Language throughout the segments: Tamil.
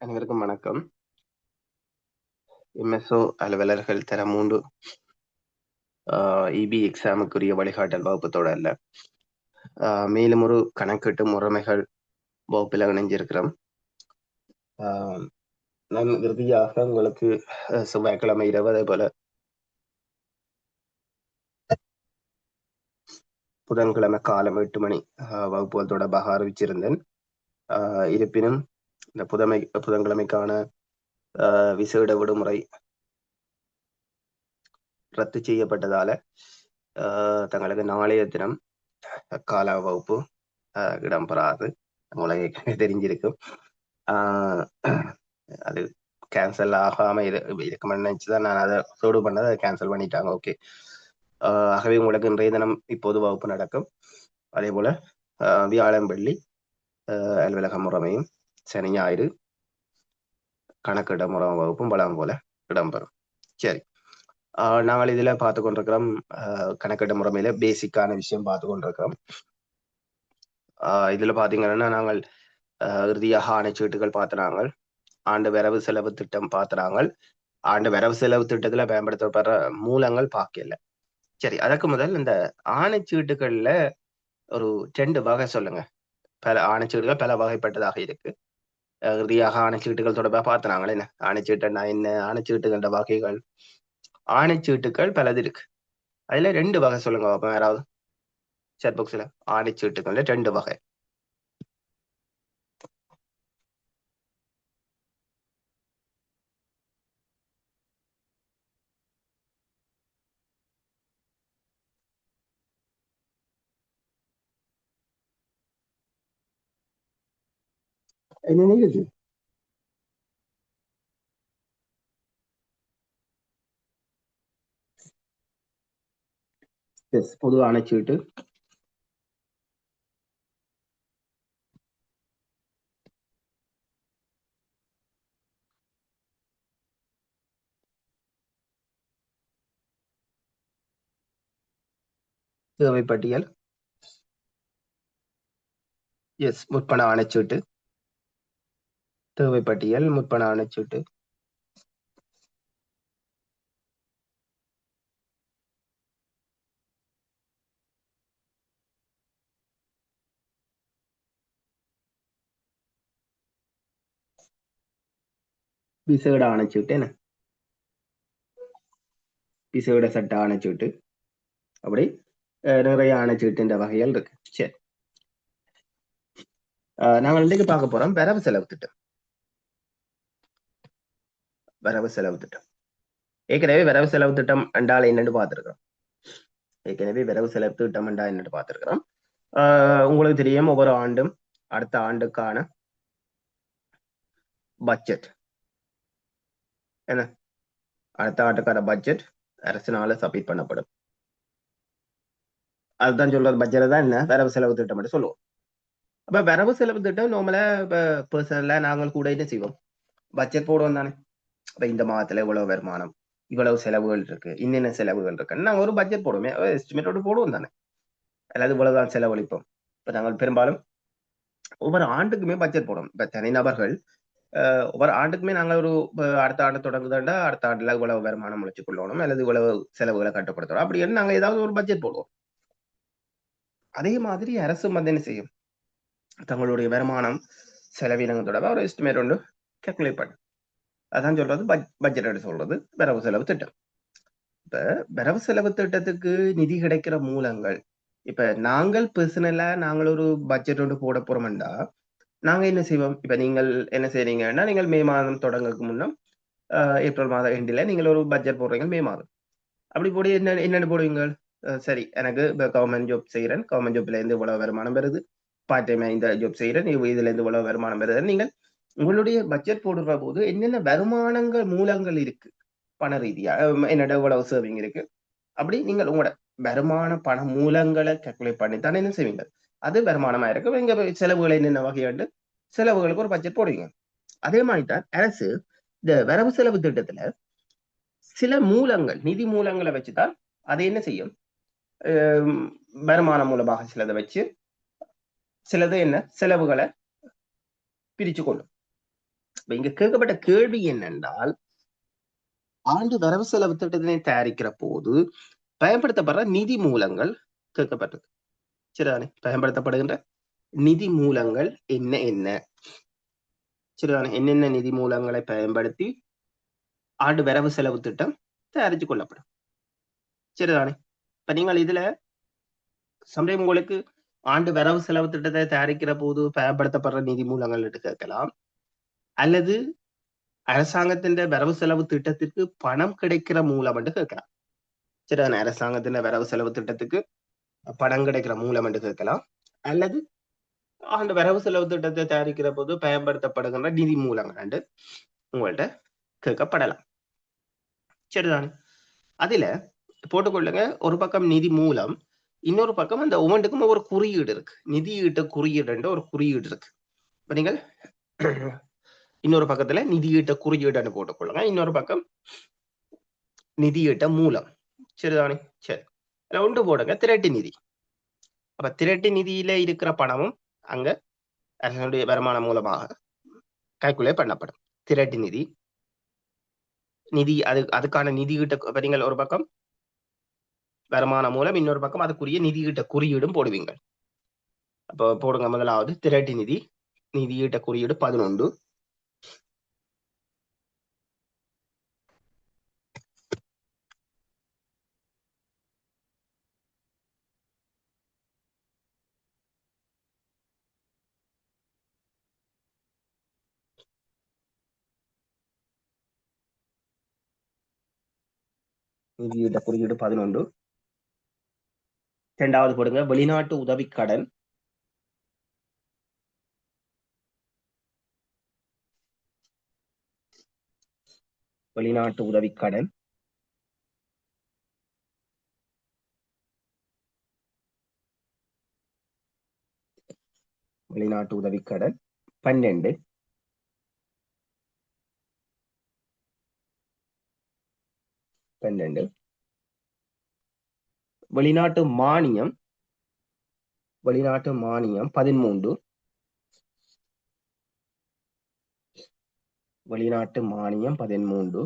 அனைவருக்கும் வணக்கம். எம்எஸ்ஓ அலுவலர்கள் தர 3 இபி எக்ஸாமுக்குரிய வழிகாட்டல் வகுப்பு தொடரல. மேலும் ஒரு கணக்கீட்டு முறைமைகள் வகுப்பில் இணைஞ்சிருக்கிறோம். நான் இறுதியாக உங்களுக்கு செவ்வாய்க்கிழமை இரவு அதே போல புதன்கிழமை காலம் 8 மணி வகுப்புகள் தொடர்பாக அறிவிச்சிருந்தேன். இருப்பினும் இந்த புதன்கிழமைக்கான விசேட விடுமுறை ரத்து செய்யப்பட்டதால தங்களுக்கு நாளைய தினம் கால வகுப்பு இடம்பெறாது. உங்களுக்கு தெரிஞ்சிருக்கும். அது கேன்சல் ஆகாம இருக்குமென்னு நினைச்சுதான் நான் அதை சோடு பண்ணதை அதை கேன்சல் பண்ணிட்டாங்க. ஓகே, ஆகவே உங்களுக்கு இன்றைய தினம் இப்போது வகுப்பு நடக்கும். அதே போல வியாழன் வெள்ளி அலுவலக முறைமையும் சனி ஞாயிறு கணக்கிட முறை வகுப்பும் வளம் போல இடம்பெறும். சரி, நாங்கள் இதுல பார்த்து கொண்டிருக்கிறோம். கணக்கிட்ட முறைமையில பேசிக்கான விஷயம் பார்த்து கொண்டிருக்கிறோம். இதுல பாத்தீங்கன்னா நாங்கள் இறுதியாக ஆணைச்சீட்டுகள் பார்த்துறாங்க, ஆண்டு வரவு செலவு திட்டம் பார்த்துறாங்க. ஆண்டு வரவு செலவு திட்டத்துல பயன்படுத்தப்படுற மூலங்கள் பார்க்கல. சரி, அதற்கு முதல் இந்த ஆணைச்சீட்டுகள்ல ஒரு 2 வகை சொல்லுங்க. பல ஆணைச்சீட்டுகள் பல வகைப்பட்டதாக இருக்கு. இறுதியாக ஆணைச்சீட்டுகள் தொடர்பாக பார்த்துறாங்களே என்ன, ஆணைச்சீட்டுன்னா என்ன, ஆணைச்சீட்டுகின்ற வகைகள், ஆணைச்சீட்டுகள் பலது இருக்கு. அதுல 2 வகை சொல்லுங்க பாப்போம். யாராவது சேட் பாக்ஸ்ல ஆணைச்சீட்டுகள்ல 2 வகை. என்ன நிகழ்ச்சி? எஸ், பொது ஆணைச்சீட்டு, தேவை பட்டியல், எஸ், முற்பண ஆணைச்சீட்டு, தேவை பட்டியல், முற்பண ஆணைச்சீட்டு, விசேட ஆணைச்சீட்டு, என்ன விசேட சட்ட ஆணைச்சீட்டு, அப்படி நிறைய ஆணைச்சீட்டு வகைகள் இருக்கு. சரி, நாங்கள் இன்றைக்கு பார்க்க போறோம் வரவு செலவு திட்டம். வரவு செலவு திட்டம் ஏற்கனவே வரவு செலவு திட்டம் என்றால் என்னன்னு பார்த்திருக்கிறோம். உங்களுக்கு தெரியும், ஒவ்வொரு ஆண்டும் அடுத்த ஆண்டுக்கான பட்ஜெட் என்ன, அடுத்த ஆண்டுக்கான பட்ஜெட் அரசினால சப்மிட் பண்ணப்படும். அதுதான் சொல்றது, பட்ஜெட் தான் என்ன, வரவு செலவு திட்டம் என்று சொல்லுவோம். அப்ப வரவு செலவு திட்டம் நார்மலா பர்சனலா நாங்கள் கூட என்ன செய்வோம், பட்ஜெட் போடுவோம் தானே. அப்ப இந்த மாதத்துல இவ்வளவு வருமானம், இவ்வளவு செலவுகள் இருக்கு, இன்னென்ன செலவுகள் இருக்குன்னு நாங்க ஒரு பட்ஜெட் போடுவோம், எஸ்டிமேட்டோட போடுவோம் தானே. அல்லது இவ்வளவுதான் செலவழிப்போம். இப்ப நாங்கள் பெரும்பாலும் ஒவ்வொரு ஆண்டுக்குமே பட்ஜெட் போடுவோம். இப்ப தனிநபர்கள் ஒவ்வொரு ஆண்டுக்குமே நாங்கள் ஒரு அடுத்த ஆண்டு தொடங்குதாண்டா அடுத்த ஆண்டுல இவ்வளவு வருமானம் முளைச்சு கொள்ளணும், அல்லது இவ்வளவு செலவுகளை கட்டுப்படுத்தணும் அப்படின்னு நாங்க ஏதாவது ஒரு பட்ஜெட் போடுவோம். அதே மாதிரி அரசு வந்து என்ன செய்யும், தங்களுடைய வருமானம் செலவினங்கள் தொடர்பாக ஒரு எஸ்டிமேட் ஒன்று கால்குலேட் பண்ணும். அதான் சொல்றது பட்ஜெட் சொல்றது வரவு செலவு திட்டம். இப்ப வரவு செலவு திட்டத்துக்கு நிதி கிடைக்கிற மூலங்கள், இப்ப நாங்கள் பர்சனலா நாங்கள் ஒரு பட்ஜெட் ஒன்று போட போறோம்டா நாங்க என்ன செய்வோம். இப்ப நீங்கள் என்ன செய்றீங்கன்னா, நீங்கள் மே மாதம் தொடங்கக்கு முன்னம் ஏப்ரல் மாதம் எண்டில நீங்கள் ஒரு பட்ஜெட் போடுறீங்க மே மாதம். அப்படி போடி என்னென்னு போடுவீங்க, சரி எனக்கு கவர்மெண்ட் ஜாப் செய்யறேன், கவர்மெண்ட் ஜாப்ல இருந்து இவ்வளவு வருமானம் வருது, பார்ட் டைம் இந்த ஜாப் செய்யறேன், இதுல இருந்து இவ்வளவு வருமானம் வருது. நீங்கள் உங்களுடைய பட்ஜெட் போடுற போது என்னென்ன வருமானங்கள் மூலங்கள் இருக்கு, பண ரீதியா என்னோட இவ்வளவு சேவிங் இருக்கு, அப்படி நீங்கள் உங்களோட வருமான பண மூலங்களை கால்குலேட் பண்ணி தானே என்ன செய்வீங்க, அது வருமானமா இருக்கு. இங்க செலவுகளை என்னென்ன வகையாண்டு செலவுகளுக்கு ஒரு பட்ஜெட் போடுவீங்க. அதே மாதிரிதான் அரசு இந்த வரவு செலவு திட்டத்துல சில மூலங்கள், நிதி மூலங்களை வச்சுதான் அதை என்ன செய்யும், வருமான மூலமாக சிலதை வச்சு சிலது என்ன செலவுகளை பிரிச்சு கொள்ளும். இங்க கேட்கப்பட்ட கேள்வி என்னென்றால், ஆண்டு வரவு செலவு திட்டத்தினை தயாரிக்கிற போது பயன்படுத்தப்படுற நிதி மூலங்கள் கேட்கப்பட்டது. சரிதானே? பயன்படுத்தப்படுகின்ற நிதி மூலங்கள் என்ன என்ன? சரிதானே? என்னென்ன நிதி மூலங்களை பயன்படுத்தி ஆண்டு வரவு செலவு திட்டம் தயாரித்து கொள்ளப்படும். சரிதானே? இப்ப நீங்கள் இதுல சம்டைம் உங்களுக்கு ஆண்டு வரவு செலவு திட்டத்தை தயாரிக்கிற போது பயன்படுத்தப்படுற நிதி மூலங்கள் என்று கேட்கலாம். அல்லது அரசாங்கத்தின் வரவு செலவு திட்டத்திற்கு பணம் கிடைக்கிற மூலம் என்று கேட்கலாம். சரிதானே? அரசாங்கத்தின் வரவு செலவு திட்டத்துக்கு பணம் கிடைக்கிற மூலம் என்று கேட்கலாம். அல்லது ஆண்டு வரவு செலவு திட்டத்தை தயாரிக்கிற போது பயன்படுத்தப்படுகின்ற நிதி மூலங்கள் என்று உங்கள்ட்ட கேட்கப்படலாம். சரிதானே? அதுல போட்டுக்கொள்ளுங்க, ஒரு பக்கம் நிதி மூலம், இன்னொரு பக்கம் அந்த ஒவ்வொன்றுக்கும் ஒரு குறியீடு இருக்கு. நிதியீட்டு குறியீடு ஒரு குறியீடு இருக்கு. இப்ப நீங்கள் இன்னொரு பக்கத்துல நிதியீட்ட குறியீடுன்னு போட்டுக்கொள்ளுங்க, இன்னொரு பக்கம் நிதியீட்ட மூலம். சரிதானே? சரி, ஒன்று போடுங்க திரட்டு நிதி. அப்ப திரட்டு நிதியில இருக்கிற பணமும் அங்க அரசனுடைய வருமான மூலமாக கால்குலேட் பண்ணப்படும். திரட்டு நிதி நிதி அதுக்கான நிதியீட்ட நீங்கள் ஒரு பக்கம் வருமான மூலம், இன்னொரு பக்கம் அதுக்குரிய நிதியீட்ட குறியீடும் போடுவீங்க. அப்போ போடுங்க, முதலாவது திரட்டு நிதி, நிதியீட்ட குறியீடு 11. நிதியீட்ட குறியீடு 11. இரண்டாவது போடுங்க வெளிநாட்டு உதவிக்கடன். வெளிநாட்டு உதவிக்கடன் வெளிநாட்டு உதவிக்கடன் 12. வெளிநாட்டு மானியம் 13. வெளிநாட்டு மானியம் 13.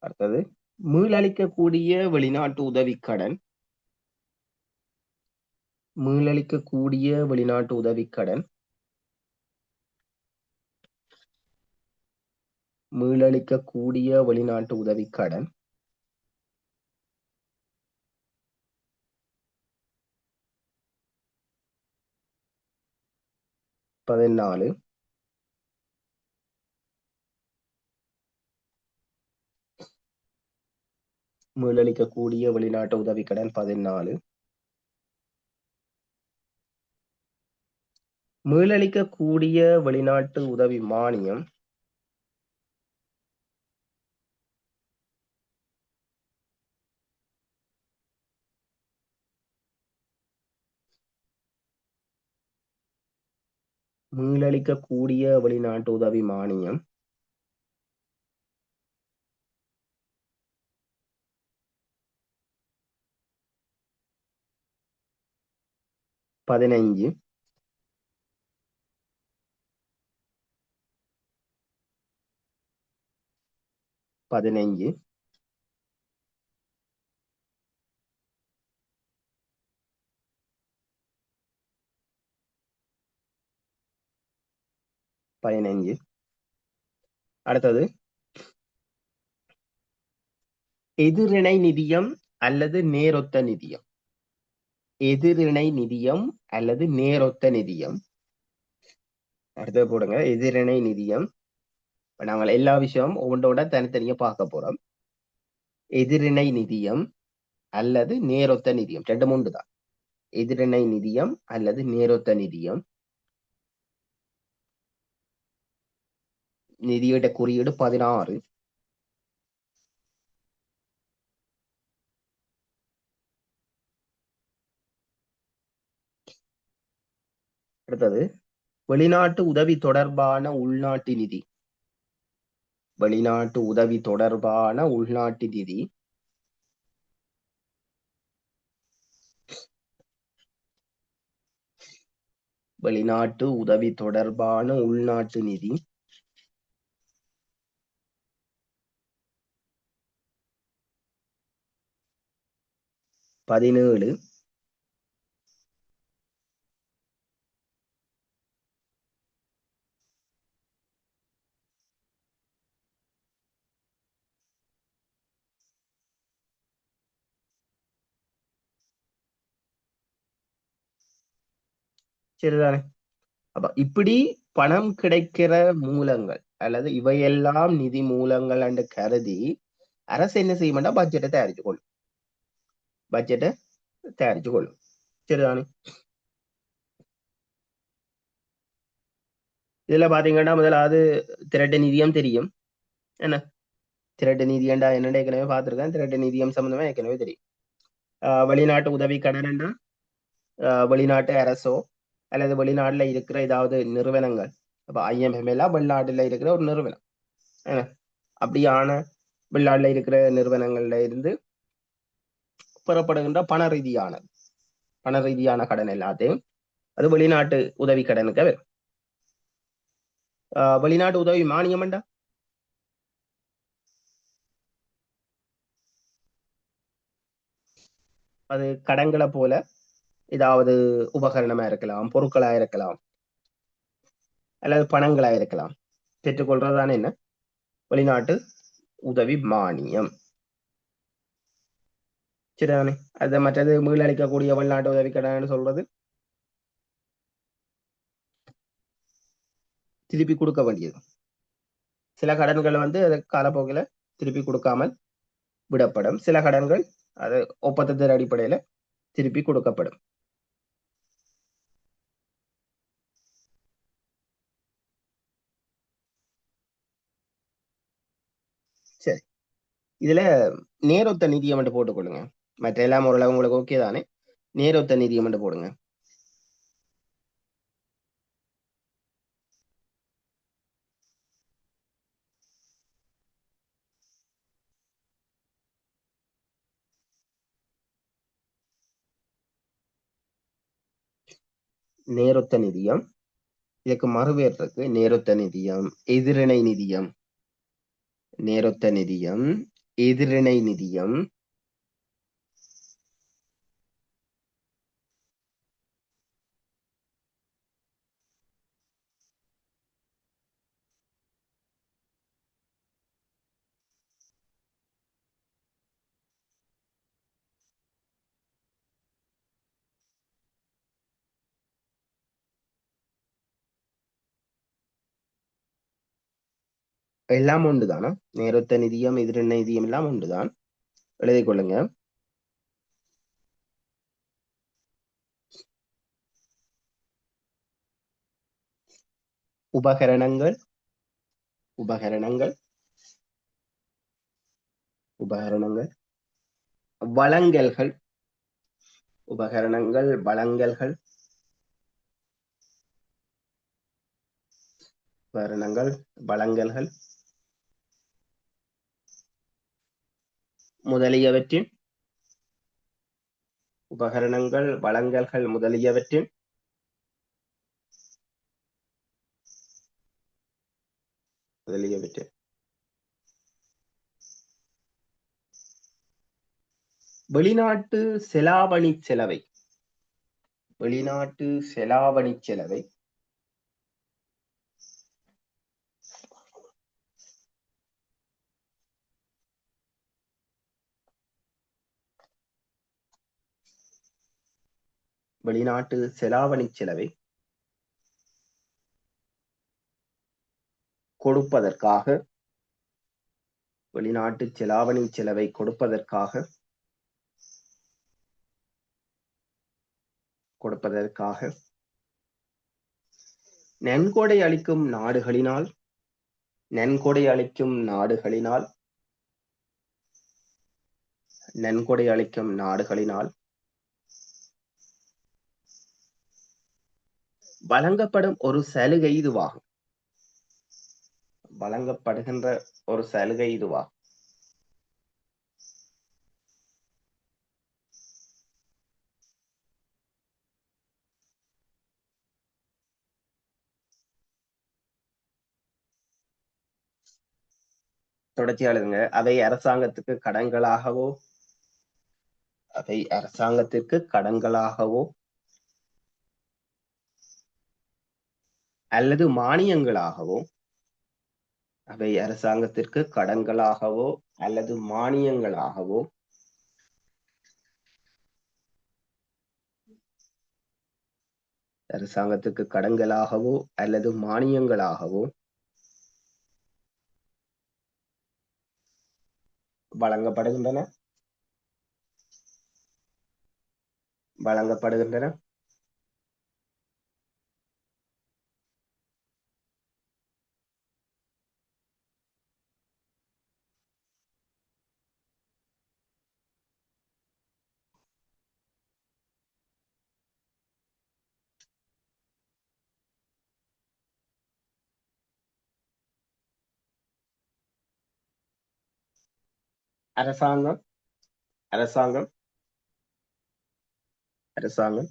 அடுத்தது மீளளிக்கக்கூடிய வெளிநாட்டு உதவிக்கடன். மீளளிக்கக்கூடிய வெளிநாட்டு உதவிக்கடன் மீளளிக்கக்கூடிய வெளிநாட்டு உதவிக்கடன் 14. மீளளிக்கக்கூடிய வெளிநாட்டு உதவிக்கடன் 14. மீளளிக்கக்கூடிய வெளிநாட்டு உதவி மானியம் 15. 15. அடுத்தது எதிரிணை நிதியம் அல்லது நேரொத்த நிதியம். எதிரிணை நிதியம் அல்லது நேரொத்த நிதியம். அடுத்தது போடுங்க எதிரிணை நிதியம். நாங்கள் எல்லா விஷயம் ஒவ்வொன்றோட தனித்தனியா பார்க்க போறோம். எதிரிணை நிதியம் அல்லது நேரொத்த நிதியம், ரெண்டு மூன்று தான். எதிரிணை நிதியம் அல்லது நேரொத்த நிதியம். நிதியிட குறியீடு 16. அடுத்தது வெளிநாட்டு உதவி தொடர்பான உள்நாட்டு நிதி. வெளிநாட்டு உதவி தொடர்பான உள்நாட்டு நிதி வெளிநாட்டு உதவி தொடர்பான உள்நாட்டு நிதி 17 சரிதானே? அப்ப இப்படி பணம் கிடைக்கிற மூலங்கள் அல்லது இவையெல்லாம் நிதி மூலங்கள் என்று கருதி அரசு என்ன செய்ய மாட்டா பட்ஜெட்டை தயாரிச்சு கொள்ளும். பட்ஜெட்டை தயாரிச்சு கொள்ளும். சரிதானே? இதுல பாத்தீங்கன்னா முதலாவது திரட்டு நிதியம் தெரியும். என்ன திரட்டு நிதியண்டா என்னடா ஏற்கனவே பார்த்திருக்கேன். திரட்டு நிதியம் சம்பந்தமா ஏற்கனவே தெரியும். வெளிநாட்டு உதவி கடன் என்றா வெளிநாட்டு அரசோ அல்லது வெளிநாட்டுல இருக்கிற ஏதாவது நிறுவனங்கள், அப்ப IMF எல்லாம் வெளிநாட்டுல இருக்கிற ஒரு நிறுவனம். அப்படியான வெளிநாட்டுல இருக்கிற நிறுவனங்கள்ல இருந்து பெறப்படுகின்ற பண ரீதியான கடன் எல்லாத்தையும் அது வெளிநாட்டு உதவி கடனுக்கு வரும். வெளிநாட்டு உதவி மானியம் என்றா அது கடன்களை போல ஏதாவது உபகரணமா இருக்கலாம், பொருட்களா இருக்கலாம், அல்லது பணங்களா இருக்கலாம். பெற்றுக்கொள்றதுதானே என்ன வெளிநாட்டு உதவி மானியம். சரிதானே? அது மற்றது மீளளிக்கக்கூடிய வெளிநாட்டு உதவி கடன் சொல்றது திருப்பி கொடுக்க வேண்டியது. சில கடன்கள் வந்து காலப்போக்கில் திருப்பி கொடுக்காமல் விடப்படும். சில கடன்கள் அது ஒப்பந்தத்தின் அடிப்படையில திருப்பி கொடுக்கப்படும். சரி, இதுல நேரொத்த நிதியம் என்று போட்டுக்கொள்ளுங்க. மற்ற எல்லாம் ஓரளவு உங்களுக்கு ஓகே தானே? நேரொத்த நிதியம் என்று போடுங்க. நேரொத்த நிதியம், இதுக்கு மறுபெயர் இருக்கு. நேரொத்த நிதியம், எதிரிணை நிதியம், நேரொத்த நிதியம், எதிரிணை நிதியம், எல்லாம் ஒன்றுதானா? நேரொத்த நிதியம், எதிரிணை நிதியம் எல்லாம் ஒன்றுதான். எழுதிக் கொள்ளுங்க. உபகரணங்கள், உபகரணங்கள், உபகரணங்கள், வழங்கல்கள், உபகரணங்கள், வழங்கல்கள், உபகரணங்கள், வழங்கல்கள் முதலியவற்றின், உபகரணங்கள், வழங்கல்கள் முதலியவற்றின் முதலியவற்றின் வெளிநாட்டு செலாவணி செலவை, வெளிநாட்டு செலாவணி செலவை வெளிநாட்டு செலாவணி செலவை கொடுப்பதற்காக, வெளிநாட்டு செலாவணி செலவை கொடுப்பதற்காக நன்கொடை அளிக்கும் நாடுகளினால், நன்கொடை அளிக்கும் நாடுகளினால், நன்கொடை அளிக்கும் நாடுகளினால் வழங்கப்படும் ஒரு சலுகை இதுவாகும். வழங்கப்படுகின்ற ஒரு சலுகை இதுவா? தொடர்ச்சியாளுங்க அவை அரசாங்கத்துக்கு கடன்களாகவோ அல்லது மானியங்களாகவோ அவை அரசாங்கத்திற்கு கடன்களாகவோ அல்லது மானியங்களாகவோ அரசாங்கத்துக்கு கடன்களாகவோ அல்லது மானியங்களாகவோ வழங்கப்படுகின்றன அரசாங்கம் அரசாங்கம் அரசாங்கம்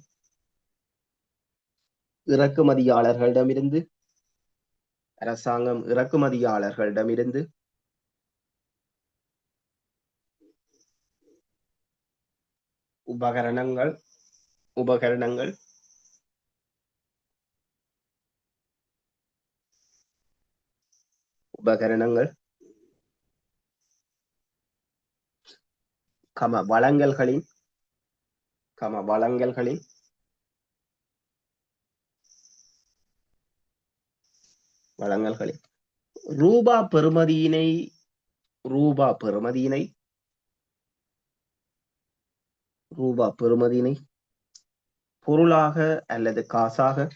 இறக்குமதியாளர்களிடமிருந்து உபகரணங்கள் வளங்கல்களின் ரூபா பெறுமதியினை பொருளாக அல்லது காசாக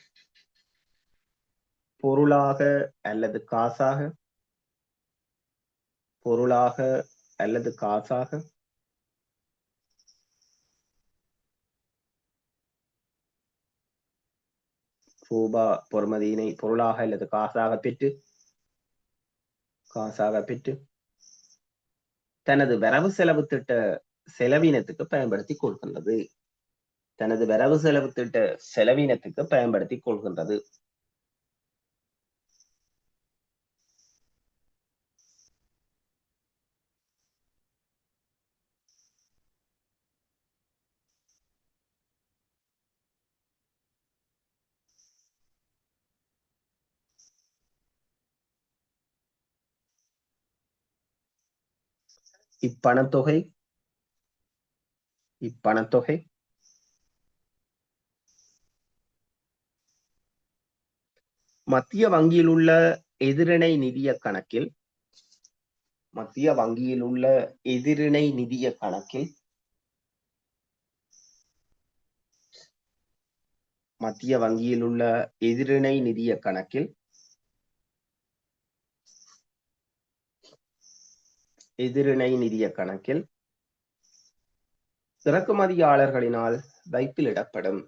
ரூபா பொறுமதியினை பொருளாக அல்லது காசாக பெற்று தனது வரவு செலவு திட்ட செலவினத்துக்கு பயன்படுத்திக் கொள்கின்றது. இப்பணத்தொகை மத்திய வங்கியில் உள்ள எதிரிணை நிதிய கணக்கில் இறக்குமதியாளர்களினால் வைப்பிலிடப்படும்.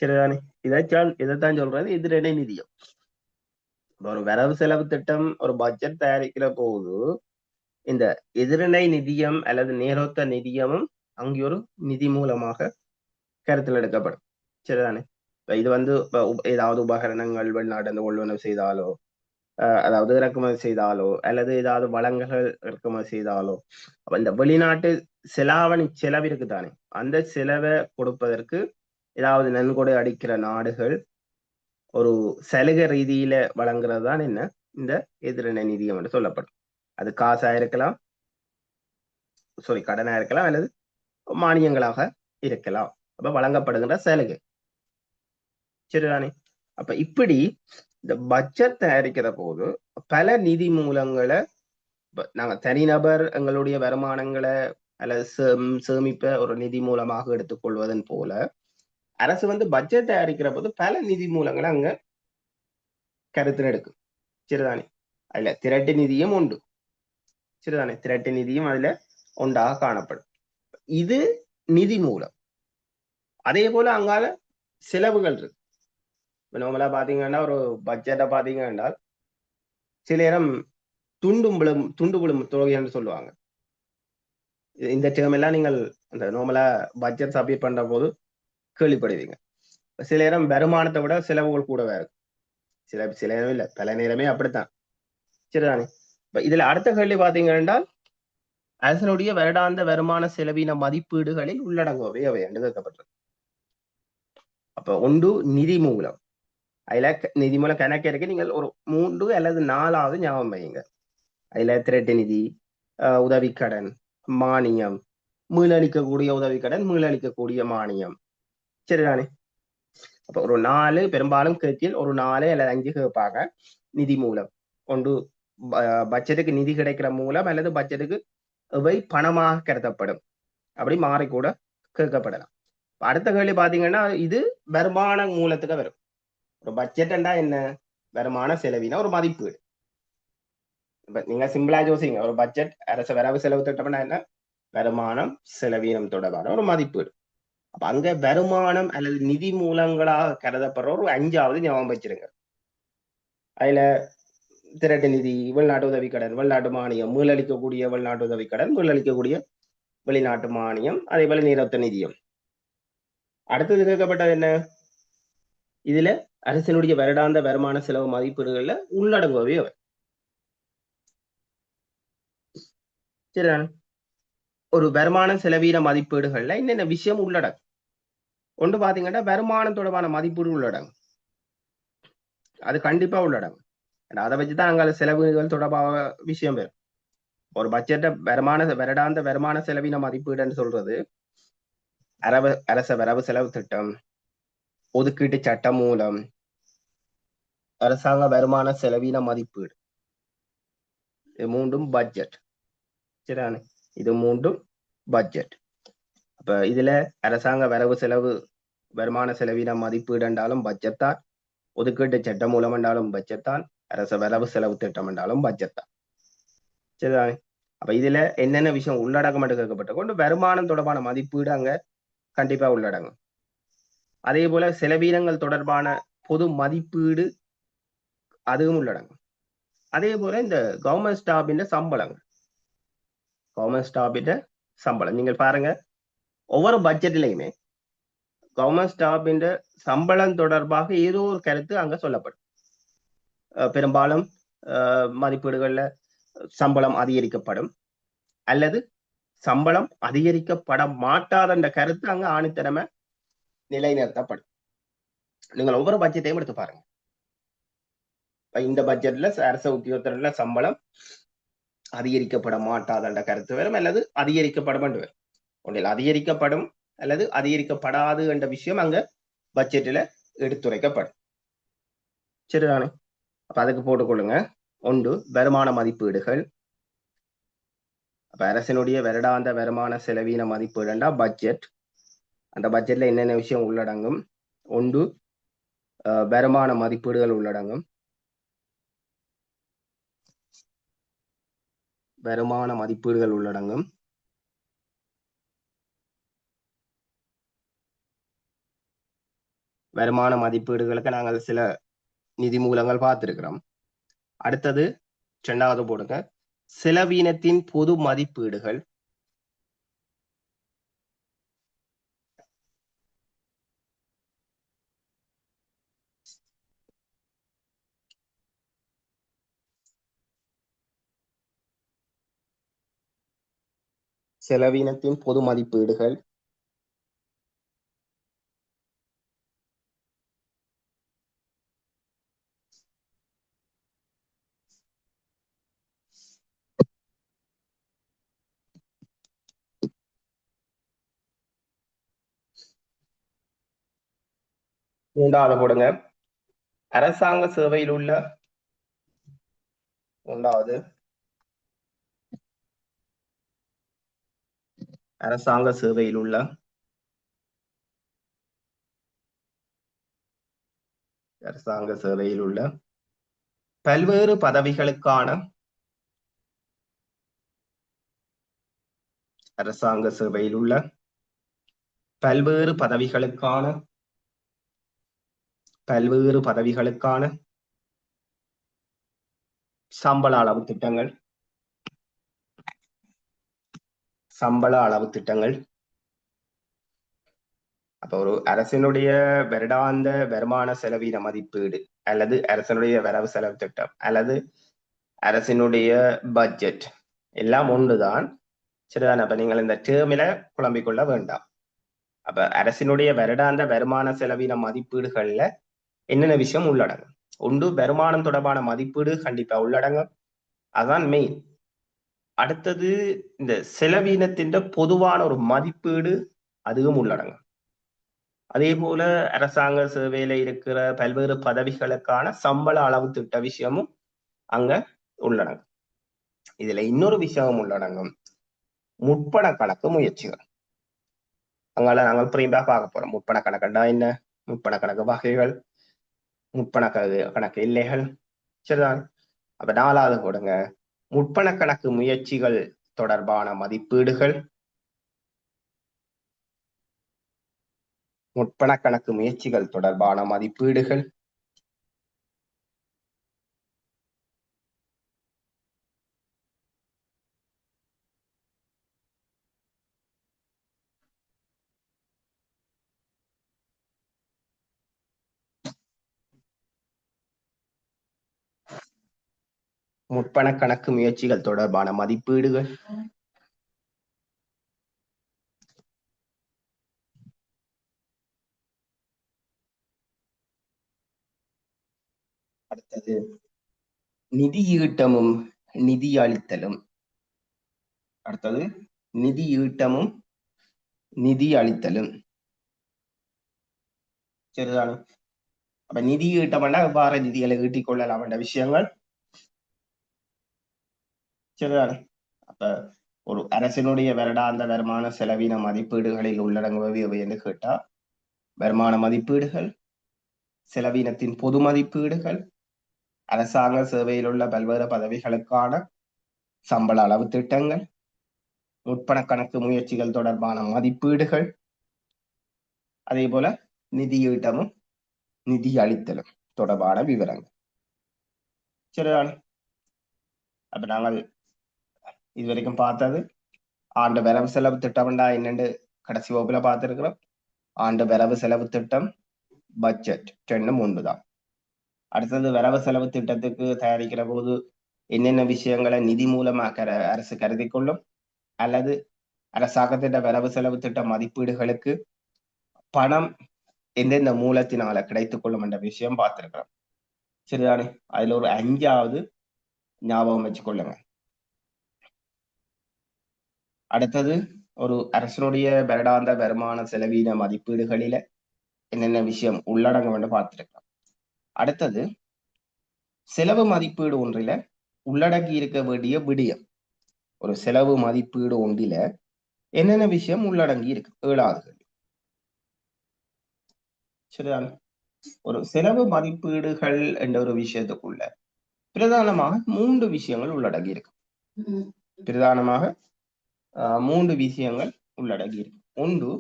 சரிதானே? இதைத்தான் சொல்றது எதிரிடை நிதியம். ஒரு வரவு செலவு திட்டம், ஒரு பட்ஜெட் தயாரிக்கிற போது இந்த எதிரிணை நிதியம் அல்லது நேரொத்த நிதியமும் அங்கே ஒரு நிதி மூலமாக கருத்தில் எடுக்கப்படும். சரிதானே? இது ஏதாவது உபகரணங்கள் வெளிநாடு கொள்வனவு செய்தாலோ, அதாவது இறக்குமதி செய்தாலோ, அல்லது ஏதாவது வளங்கள் இறக்குமதி செய்தாலோ, அப்ப இந்த வெளிநாட்டு செலவு இருக்குதானே, அந்த செலவை கொடுப்பதற்கு ஏதாவது நன்கொடை அடிக்கிற நாடுகள் ஒரு சலுகை ரீதியில வழங்குறது தான் என்ன இந்த எதிரண நிதியம் என்று சொல்லப்படும். அது காசா இருக்கலாம், கடனா இருக்கலாம், அல்லது மானியங்களாக இருக்கலாம். அப்ப வழங்கப்படுகின்ற சலுகை. சரிதானே? அப்ப இப்படி இந்த பட்ஜெட் தயாரிக்கிற போது பல நிதி மூலங்களை நாங்க தனிநபர் எங்களுடைய வருமானங்களை அல்லது சேமிப்ப ஒரு நிதி மூலமாக எடுத்துக்கொள்வதன் போல அரசு வந்து பட்ஜெட் தயாரிக்கிற போது பல நிதி மூலங்களை அங்க கருத்தில் எடுக்கும். சரிதானே? அதுல திரட்டு நிதியும் உண்டு. சரிதானே? திரட்டு நிதியும் அதுல உண்டாக காணப்படும். இது நிதி மூலம். அதே போல அங்கால செலவுகள் இருக்கு. நார்மலா பாத்தீங்கன்னா ஒரு பட்ஜெட்டை பாத்தீங்கன்னா சில நேரம் துண்டு விழும் தொகை என்று சொல்லுவாங்க. இந்த டேர்ம் எல்லாம் நீங்கள் அந்த நார்மலா பட்ஜெட் சப்மிட் பண்ற போது கேள்விப்படுவீங்க. சில நேரம் வருமானத்தை விட செலவுகள் கூடவே இருக்கும். சில நேரம் இல்ல, பல நேரமே அப்படித்தான். சரிதானே? இப்ப இதுல அடுத்த கேள்வி பாத்தீங்கன்னா அரசனுடைய வருடாந்த வருமான செலவின மதிப்பீடுகளில் உள்ளடங்குவவை அவை என்று கேட்கப்பட்டது. அப்ப ஒன்று நிதி மூலம். அதுல நிதி மூலம் கணக்கு இருக்கு. நீங்கள் ஒரு 3 அல்லது 4 ஞாபகம் வையுங்க. அதுல திரட்டு நிதி, உதவிக்கடன், மானியம், மீளளிக்கக்கூடிய உதவிக்கடன், மீளளிக்கக்கூடிய மானியம். சரிதானே? அப்ப ஒரு 4 பெரும்பாலும் கேட்கில் ஒரு 4 அல்லது 5 கேட்பாங்க. நிதி மூலம் ஒன்று பட்ஜெட்டுக்கு நிதி கிடைக்கிற மூலம் அல்லது பட்ஜெட்டுக்கு இவை பணமாக கருதப்படும். அப்படி மாறிக்கூட கேட்கப்படலாம். அடுத்த கேள்வி பாத்தீங்கன்னா இது வருமான மூலத்துக்கு வரும். ஒரு பட்ஜெட்னா என்ன? வருமான செலவின ஒரு மதிப்பீடு. இப்ப நீங்க சிம்பிளா யோசிங்க, ஒரு பட்ஜெட் அரசு வரவு செலவு திட்டம்னா என்ன? வருமானம் செலவீனம் தொடர்பான ஒரு மதிப்பீடு. அப்ப அங்க வருமானம் அல்லது நிதி மூலங்களாக கருதப்படுற ஒரு 5வது ஞாபகம் வச்சிருங்க. அதுல திரட்டு நிதி, வெளிநாட்டு உதவிக்கடன், வெளிநாட்டு மானியம், மீளளிக்கக்கூடிய வெளிநாட்டு உதவிக்கடன், மீளளிக்கக்கூடிய வெளிநாட்டு மானியம், அதே போல நீரொத்த நிதியம். அடுத்தது கேட்கப்பட்டது என்ன? இதுல அரசினுடைய வருடாந்த வருமான செலவு மதிப்பீடுகள்ல உள்ளடங்குவவை அவை. சரிதானே? ஒரு வருமான செலவீன மதிப்பீடுகள்ல என்னென்ன விஷயம் உள்ளடங்கும்? ஒன்று பாத்தீங்கன்னா வருமானம் தொடர்பான மதிப்பீடு உள்ளடங்கும். அது கண்டிப்பா உள்ளடங்கும். அதை வச்சுதான் அங்க செலவுகள் தொடர்பாக விஷயம் வரும். ஒரு பட்ஜெட்டை வருடாந்த வருமான செலவின மதிப்பீடுன்னு சொல்றது அரச வரவு செலவு திட்டம், ஒதுக்கீட்டு சட்டம் மூலம், அரசாங்க வருமான செலவின மதிப்பீடு, இது மூன்றும் பட்ஜெட். சரிதானே? இது மூன்றும் பட்ஜெட். அப்ப இதுல அரசாங்க வரவு செலவு வருமான செலவின மதிப்பீடு என்றாலும் பட்ஜெட் தான், ஒதுக்கீட்டு சட்டம் மூலம் என்றாலும் பட்ஜெட் தான், அரச வரவு செலவு திட்டம் என்றாலும் பட்ஜெட் தான். சரிதானே? அப்ப இதுல என்னென்ன விஷயம் உள்ளடக்கம் என்று கேட்கப்பட்ட கொண்டு வருமானம் தொடர்பான மதிப்பீடு அங்க கண்டிப்பா உள்ளடங்கும். அதே போல செலவீனங்கள் தொடர்பான பொது மதிப்பீடு அதுவும் உள்ளடங்கும். அதே போல இந்த கவர்மெண்ட் ஸ்டாஃபின் சம்பளம் நீங்கள் பாருங்க, ஒவ்வொரு பட்ஜெட்லயுமே கவர்மெண்ட் ஸ்டாஃபின் சம்பளம் தொடர்பாக ஏதோ ஒரு கருத்து அங்க சொல்லப்படும். பெரும்பாலும் மதிப்பீடுகள்ல சம்பளம் அதிகரிக்கப்படும் அல்லது சம்பளம் அதிகரிக்கப்பட மாட்டாத என்ற கருத்து அங்க ஆணித்தனமா நிலைநிறுத்தப்படும். நீங்கள் ஒவ்வொரு பட்ஜெட்டையும் எடுத்து பாருங்க. இந்த பட்ஜெட்ல அரசு உத்தியோகத்தர்ல சம்பளம் அதிகரிக்கப்பட மாட்டாத என்ற கருத்து வரும் அல்லது அதிகரிக்கப்படும் என்று வரும். ஒன்றில் அதிகரிக்கப்படும் அல்லது அதிகரிக்கப்படாது என்ற விஷயம் அங்க பட்ஜெட்டில் எடுத்துரைக்கப்படும். சரிதானே? அப்ப அதுக்கு போட்டுக்கொள்ளுங்க. ஒன்று வருமான மதிப்பீடுகள். அப்ப அரசினுடைய வருடாந்த வருமான செலவீன மதிப்பீடுண்டா பட்ஜெட். அந்த பட்ஜெட்ல என்னென்ன விஷயம் உள்ளடங்கும்? ஒன்று வருமான மதிப்பீடுகள் உள்ளடங்கும். வருமான மதிப்பீடுகள் உள்ளடங்கும். வருமான மதிப்பீடுகளுக்கு நாங்கள் சில நிதி மூலங்கள் பார்த்திருக்கிறோம். அடுத்தது 2வது போடுங்க, செலவீனத்தின் பொது மதிப்பீடுகள். செலவீனத்தின் பொது மதிப்பீடுகள். மூன்றாவது போடுங்க. அரசாங்க சேவையில் உள்ள மூன்றாவது அரசாங்க சேவையில் உள்ள அரசாங்க சேவையில் உள்ள பல்வேறு பதவிகளுக்கான அரசாங்க சேவையில் உள்ள பல்வேறு பதவிகளுக்கான சம்பள அளவு திட்டங்கள் அப்ப ஒரு அரசினுடைய வருடாந்த வருமான செலவின மதிப்பீடு அல்லது அரசினுடைய வரவு செலவு திட்டம் அல்லது அரசினுடைய பட்ஜெட் எல்லாம் ஒன்றுதான். சரிதான். அப்ப நீங்கள் இந்த டேர்மில குழம்பிக் கொள்ள வேண்டாம். அப்ப அரசினுடைய வருடாந்த வருமான செலவின மதிப்பீடுகள்ல என்னென்ன விஷயம் உள்ளடங்கும்? ஒன்று வருமானம் தொடர்பான மதிப்பீடு கண்டிப்பா உள்ளடங்கும், அதான் மெயின். அடுத்தது இந்த செலவினத்தின் பொதுவான ஒரு மதிப்பீடு, அதுவும் உள்ளடங்கும். அதே போல அரசாங்க சேவையில இருக்கிற பல்வேறு பதவிகளுக்கான சம்பள அளவு திட்ட விஷயமும் அங்க உள்ளடங்கும். இதுல இன்னொரு விஷயமும் உள்ளடங்கும், முற்பண கணக்கு முயற்சிகள். அங்கால நாங்கள் பிரீம்பா பார்க்க போறோம். முற்பண கணக்குண்டா என்ன, முற்பண கணக்கு வகைகள், முற்பண கணக்கு எல்லைகள். சரிதான். அப்ப 4வது போடுங்க, முற்பண கணக்கு முயற்சிகள் தொடர்பான மதிப்பீடுகள். முற்பண கணக்கு முயற்சிகள் தொடர்பான மதிப்பீடுகள். முற்பண கணக்கு முயற்சிகள் தொடர்பான மதிப்பீடுகள். அடுத்தது நிதியீட்டமும் நிதி அளித்தலும். அடுத்தது நிதியீட்டமும் நிதி அளித்தலும். சரிதானே. அப்ப நிதி ஈட்டம்னா எவ்வாறு நிதிகளை ஈட்டிக் கொள்ளலாம் என்ற விஷயங்கள். சரிதானே. அப்ப ஒரு அரசினுடைய வருடாந்த வருமான செலவின மதிப்பீடுகளில் உள்ளடங்குபவை எவை என்று கேட்டா, வருமான மதிப்பீடுகள், செலவினத்தின் பொது மதிப்பீடுகள், அரசாங்க சேவையில் உள்ள பல்வேறு பதவிகளுக்கான சம்பள அளவு திட்டங்கள், முற்பண கணக்கு முயற்சிகள் தொடர்பான மதிப்பீடுகள், அதே போல நிதியீட்டமும் நிதி அளித்தலும் தொடர்பான விவரங்கள். சரிதானே. அப்ப நாங்கள் இதுவரைக்கும் பார்த்தது ஆண்டு வரவு செலவு திட்டம்டா என்னென்று கடைசி வகுப்புல பார்த்திருக்கிறோம். ஆண்டு வரவு செலவு திட்டம், பட்ஜெட் ரெண்டும் ஒன்றுதான். அடுத்தது வரவு செலவு திட்டத்துக்கு தயாரிக்கிற போது என்னென்ன விஷயங்களை நிதி மூலமாக அரசு கருதி கொள்ளும் அல்லது அரசாங்கத்தின் வரவு செலவு திட்ட மதிப்பீடுகளுக்கு பணம் எந்தெந்த மூலத்தினால கிடைத்துக் கொள்ளும் என்ற விஷயம் பார்த்திருக்கிறோம். சரிதானே. அதுல ஒரு 5வது ஞாபகம் வச்சுக்கொள்ளுங்க. அடுத்தது ஒரு அரசனுடைய வருடாந்த வருமான செலவின மதிப்பீடுகளில என்னென்ன விஷயம் உள்ளடங்கும் என்று பார்த்திருக்கிறோம். அடுத்தது செலவு மதிப்பீடு ஒன்றில உள்ளடங்கி இருக்க வேண்டிய விடயம். ஒரு செலவு மதிப்பீடு ஒன்றில என்னென்ன விஷயம் உள்ளடங்கி இருக்கு, 7வது. சரிதானே. ஒரு செலவு மதிப்பீடுகள் என்ற ஒரு விஷயத்துக்குள்ள பிரதானமாக 3 விஷயங்கள் உள்ளடங்கி இருக்கு. பிரதானமாக 3 விஷயங்கள் உள்ளடங்கி இருக்கு. ஒன்று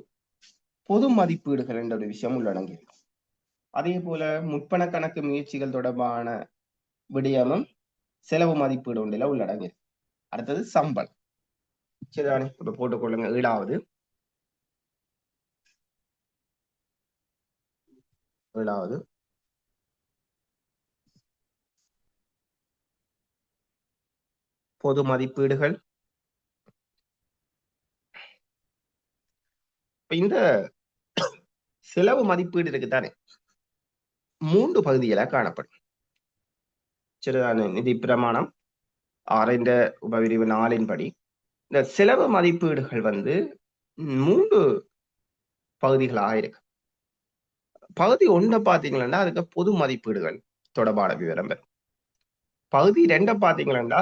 பொது மதிப்பீடுகள் என்ற ஒரு விஷயம் உள்ளடங்கி இருக்கு. அதே போல முற்பண கணக்கு முயற்சிகள் தொடர்பான விடயமும் செலவு மதிப்பீடு ஒன்றில உள்ளடங்கி இருக்கு. அடுத்தது சம்பளம். சரிதானே. இப்ப போட்டுக்கொள்ளுங்க. 7வது பொது மதிப்பீடுகள். இந்த செலவு மதிப்பீடு இருக்குதானே, 3 பகுதிகளா காணப்படும். சரிதானே. நிதி பிரமாணம் 6 உபவிரிவு 4 படி இந்த செலவு மதிப்பீடுகள் 3 பகுதிகளாக இருக்கு. பகுதி ஒன்றை பாத்தீங்கன்னா அதுக்கு பொது மதிப்பீடுகள் தொடர்பான விவரம் பெறும். பகுதி 2 பாத்தீங்கன்னா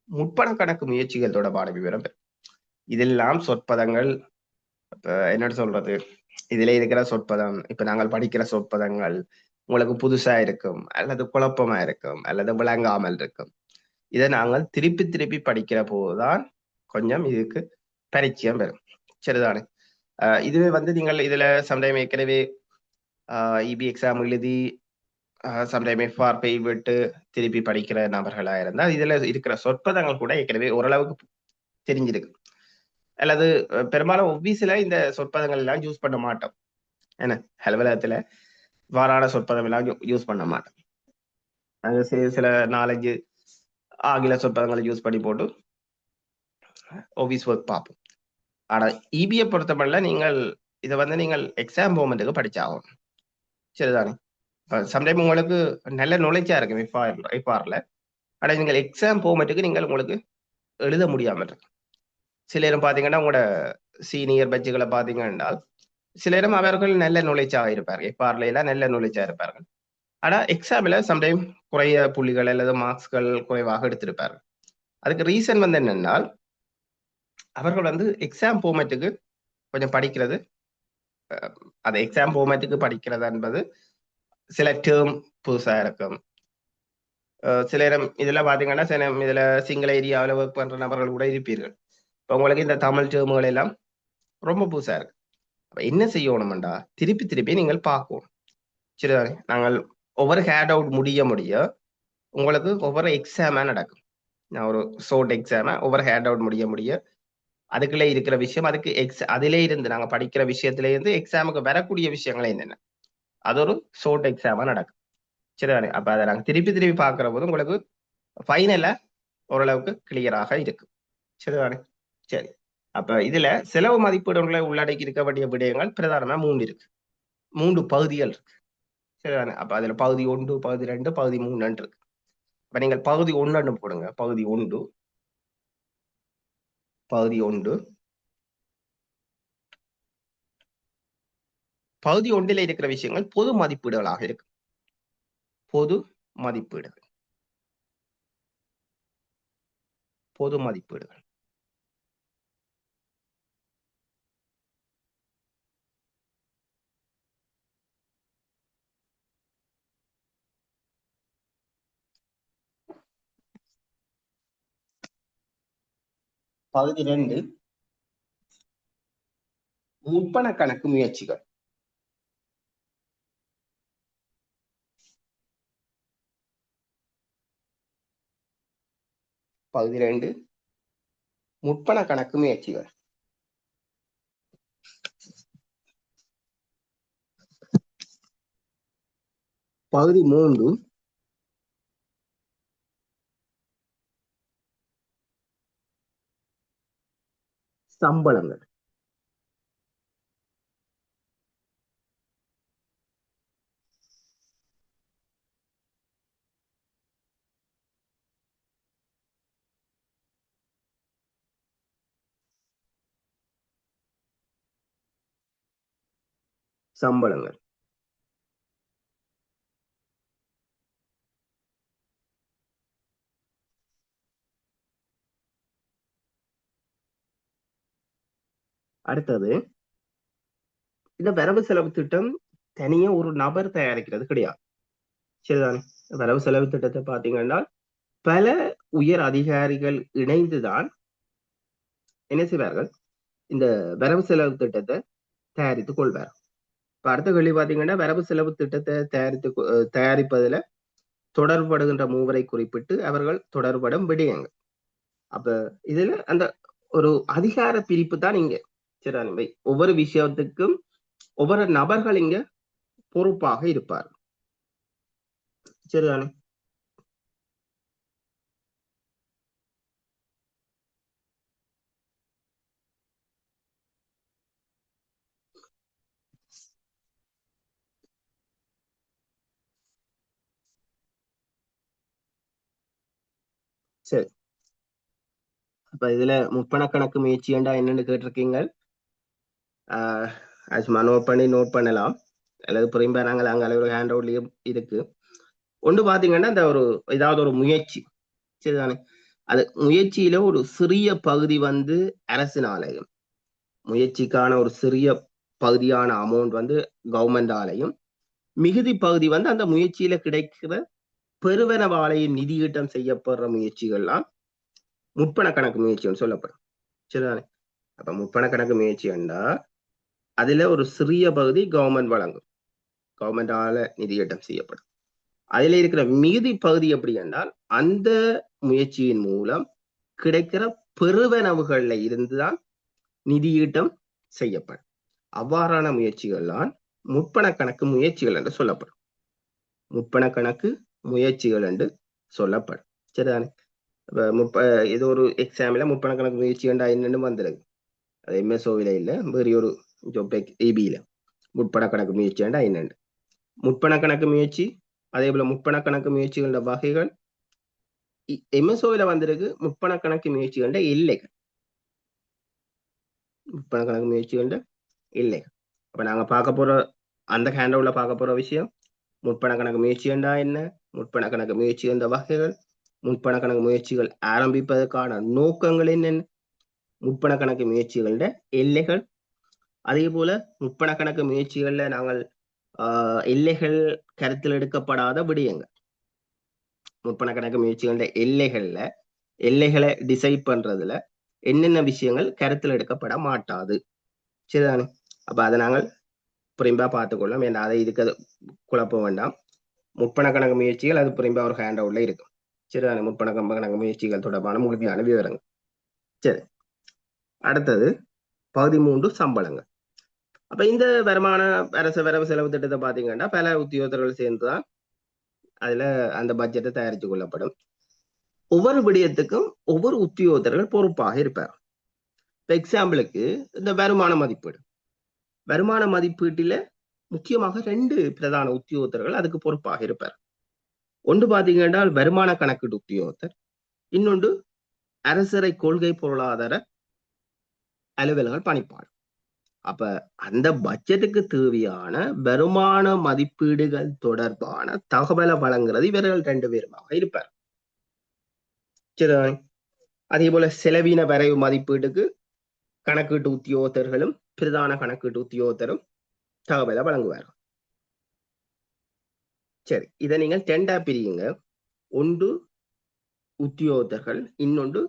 முற்பண கணக்கு முயற்சிகள் தொடர்பான விவரம் பெறும். இதெல்லாம் சொற்பதங்கள். என்ன சொல்றது, இதுல இருக்கிற சொற்பதம், இப்ப நாங்கள் படிக்கிற சொற்பதங்கள் உங்களுக்கு புதுசா இருக்கும், அல்லது குழப்பமா இருக்கும், அல்லது விளங்காமல் இருக்கும். இதை நாங்கள் திருப்பி திருப்பி படிக்கிற போதுதான் கொஞ்சம் இதுக்கு பரிச்சயம் பெறும். சரிதானே? இதுவே நீங்கள் இதுல சம்டைம் ஏற்கனவே இபி எக்ஸாம் எழுதி சம்டைம் எஃப்ஆர்பை விட்டு திருப்பி படிக்கிற நபர்களா இருந்தால் இதுல இருக்கிற சொற்பதங்கள் கூட ஏற்கனவே ஓரளவுக்கு தெரிஞ்சிருக்கு. அல்லது பெரும்பாலும் ஒவ்வீஸ்ல இந்த சொற்பதங்கள் எல்லாம் யூஸ் பண்ண மாட்டோம். என்ன அலுவலகத்துல வாரான சொற்பதம் எல்லாம் யூஸ் பண்ண மாட்டோம். அது சில 4-5 ஆங்கில சொற்பதங்களை யூஸ் பண்ணி போட்டு ஆஃபீஸ் ஒர்க் பார்ப்போம். ஆனா இபியை பொறுத்தமல்ல நீங்கள் இதை நீங்கள் எக்ஸாம் மூமெண்ட்டுக்கு படிச்சாகும். சரிதானே? சம்டைம் உங்களுக்கு நல்ல நாலேஜா இருக்கும் எஃப்ஆர்ல. ஆனா நீங்கள் எக்ஸாம் ஃபார்மேட்டுக்கு நீங்கள் உங்களுக்கு எழுத முடியாம இருக்கு. சில நேரம் பாத்தீங்கன்னா உங்களோட சீனியர் பேட்சுகளை பாத்தீங்கன்னா சில நேரம் அவர்கள் நல்ல நாலேஜாக இருப்பார்கள், எஃப்ஆர்ல எல்லாம் நல்ல நாலேஜா இருப்பார்கள். ஆனா எக்ஸாம்ல சம்டைம் குறைய புள்ளிகள் அல்லது மார்க்ஸ்கள் குறைவாக எடுத்திருப்பார்கள். அதுக்கு ரீசன் என்னன்னா அவர்கள் எக்ஸாம் ஃபார்மேட்டுக்கு கொஞ்சம் படிக்கிறது, அது எக்ஸாம் ஃபார்மேட்டுக்கு படிக்கிறது என்பது சில டேர்ம் புதுசா இருக்கும். சில நேரம் இதுல பாத்தீங்கன்னா சில நேரம் இதுல சிங்கள ஏரியாவில் ஒர்க் பண்ற நபர்கள் கூட இருப்பீர்கள். இப்போ உங்களுக்கு இந்த தமிழ் டேர்முகள் எல்லாம் ரொம்ப புதுசா இருக்கு. என்ன செய்யணும்டா, திருப்பி திருப்பி நீங்கள் பார்க்கணும். சரிதானே? நாங்கள் ஒவ்வொரு ஹேட் அவுட் முடிய உங்களுக்கு ஒவ்வொரு எக்ஸாமா நடக்கும். நான் ஒரு ஷோர்ட் எக்ஸாம ஒவ்வொரு ஹேட் அவுட் முடிய அதுக்குள்ளே இருக்கிற விஷயம், அதுக்கு அதிலே இருந்து நாங்க படிக்கிற விஷயத்திலே இருந்து எக்ஸாமுக்கு வரக்கூடிய விஷயங்கள் என்னென்ன, அது ஒரு ஷோர்ட் எக்ஸாமா நடக்கும். சரிதானே? அப்ப அதை நாங்க திருப்பி திருப்பி பார்க்கிற போது உங்களுக்கு ஃபைனலா ஓரளவுக்கு கிளியராக இருக்கு. சரிதானே? சரி. அப்ப இதுல செலவு மதிப்பீடுகளை உள்ளடக்கி இருக்க வேண்டிய விடயங்கள் பிரதானமா 3 இருக்கு. 3 பகுதிகள் இருக்கு. சரிதானே? அப்ப அதுல பகுதி 1, பகுதி 2, பகுதி 3 இருக்கு. அப்ப நீங்கள் பகுதி 1 போடுங்க. பகுதி 1, பகுதி 1. பகுதி 1 இருக்கிற விஷயங்கள் பொது மதிப்பீடுகளாக இருக்கு. பொது மதிப்பீடுகள். பொது மதிப்பீடுகள். பகுதி 2 முற்பண கணக்கு முயற்சிகள். பகுதி 2 முற்பண கணக்கு முயற்சிகள். பகுதி 3 சம்பளங்கள். சம்பளங்கள். அடுத்தது, இந்த வரவு செலவு திட்டம் தனியா ஒரு நபர் தயாரிக்கிறது கிடையாது. சரிதானே? வரவு செலவு திட்டத்தை பாத்தீங்கன்னா பல உயர் அதிகாரிகள் இணைந்துதான் என்ன செய்வார்கள், இந்த வரவு செலவு திட்டத்தை தயாரித்துக் கொள்வார். இப்ப அடுத்த கேள்வி பாத்தீங்கன்னா வரவு செலவு திட்டத்தை தயாரிப்பதுல தொடர்படுகின்ற மூவரை குறிப்பிட்டு அவர்கள் தொடர்படும் விடயங்கள். அப்ப இதுல அந்த ஒரு அதிகார பிரிப்பு தான் இங்க. சரிதானே? ஒவ்வொரு விஷயத்துக்கும் ஒவ்வொரு நபர்கள் இங்க பொறுப்பாக இருப்பார். சரிதானே? சரி. அப்ப இதுல முப்பண கணக்கு முயற்சி என்னன்னு கேட்டிருக்கீங்க. சும்மா நோட் பண்ணலாம். அல்லது புரியும்பா நாங்கள் அங்கே ஒரு ஹேண்ட் அவுட்லயும் இருக்கு. ஒன்று பாத்தீங்கன்னா இந்த ஒரு ஏதாவது ஒரு முயற்சி சரிதானே, அது முயற்சியில ஒரு சிறிய பகுதி வந்து அரசினாலையும், முயற்சிக்கான ஒரு சிறிய பகுதியான அமௌண்ட் வந்து கவர்மெண்ட் ஆலையும், மிகுதி பகுதி வந்து அந்த முயற்சியில கிடைக்கிற பெருவனவாலையும் நிதியீட்டம் செய்யப்படுற முயற்சிகள்லாம் முற்பண கணக்கு முயற்சின்னு சொல்லப்படும் சரிதானே. அப்ப முற்பண கணக்கு முயற்சி என்றா அதுல ஒரு சிறிய பகுதி கவர்மெண்ட் வழங்கும், கவர்மெண்டால நிதியீட்டம் செய்யப்படும். அதுல இருக்கிற மிகுதி பகுதி எப்படி என்றால் அந்த முயற்சியின் மூலம் கிடைக்கிற பெருவனவுகள்ல இருந்துதான் நிதியீட்டம் செய்யப்படும். அவ்வாறான முயற்சிகள்லாம் முற்பண கணக்கு முயற்சிகள் என்று சொல்லப்படும். முற்பண கணக்கு முயற்சிகள் என்று சொல்லப்படும் சரிதானே. இது ஒரு எக்ஸாம்ல முற்பண கணக்கு முயற்சி என்னன்னு வந்துருக்கு. அது எம்எஸ்ஓவில இல்ல, வேறு ஒரு ஜாப் ஏபியில முற்பண கணக்கு முயற்சி என்னண்டு. முற்பண கணக்கு முயற்சி அதே போல முற்பண கணக்கு முயற்சிகளோட வகைகள் எம்எஸ்ஓவில வந்திருக்கு. முற்பண கணக்கு முயற்சிகளோட எல்லைகள், முற்பண கணக்கு முயற்சிகளோட எல்லைகள். அப்ப நாங்க பார்க்க போற அந்த ஹேண்டவுட்ல பார்க்க போற விஷயம் முற்பண கணக்கு முயற்சி என்றா என்ன, முற்பண கணக்கு முயற்சி என்ற வகைகள், முற்பண கணக்கு முயற்சிகள் ஆரம்பிப்பதற்கான நோக்கங்கள் என்னென்ன, முற்பண கணக்கு முயற்சிகளோட எல்லைகள், அதே போல முற்பண கணக்கு முயற்சிகள்ல நாங்கள் எல்லைகள் கருத்தில் எடுக்கப்படாத விடயங்கள், முற்பண கணக்கு முயற்சிகளோட எல்லைகளை டிசைட் பண்றதுல என்னென்ன விஷயங்கள் கருத்தில் எடுக்கப்பட மாட்டாது சரிதானே. அப்ப அதை நாங்கள் புரிம்பா பார்த்துக்கொள்ளலாம். ஏன்னா அதை இதுக்கு அது குழப்ப வேண்டாம். முற்பண கணக்கு முயற்சிகள் அது புரிம்பா ஒரு ஹேண்ட் அவுட்ல இருக்கும் சரிதானே. முற்பண கணக்கு முயற்சிகள் தொடர்பான முழுமையான விவரங்கள். சரி, அடுத்தது பகுதி 3 சம்பளங்கள். அப்ப இந்த வருமான அரசு வரவு செலவு திட்டத்தை பாத்தீங்கன்னா பல உத்தியோகத்தர்கள் சேர்ந்துதான் அதுல அந்த பட்ஜெட்டை தயாரித்து கொள்ளப்படும். ஒவ்வொரு விடயத்துக்கும் ஒவ்வொரு உத்தியோகத்தர்கள் பொறுப்பாக இருப்பார். எக்ஸாம்பிளுக்கு இந்த வருமான மதிப்பீடு, வருமான மதிப்பீட்டில முக்கியமாக 2 பிரதான உத்தியோகத்தர்கள் அதுக்கு பொறுப்பாக இருப்பார். ஒன்று பாத்தீங்கன்னா வருமான கணக்கீட்டு உத்தியோகத்தர், இன்னொன்று அரசரை கொள்கை பொருளாதார அலுவலர்கள் பணிப்பாளர். அப்ப அந்த பட்ஜெட்டுக்கு தேவையான வருமான மதிப்பீடுகள் தொடர்பான தகவலை வழங்குறது இவர்கள் 2 பேருமாக இருப்பார் சரி. அதே போல செலவின வரைவு மதிப்பீட்டுக்கு கணக்கீட்டு உத்தியோகத்தர்களும் பிரதான கணக்கீட்டு உத்தியோகத்தரும் தகவலை வழங்குவார். சரி, இதை நீங்கள் 2ஆ பிரியுங்க. ஒன்று உத்தியோகத்தர்கள், இன்னொன்று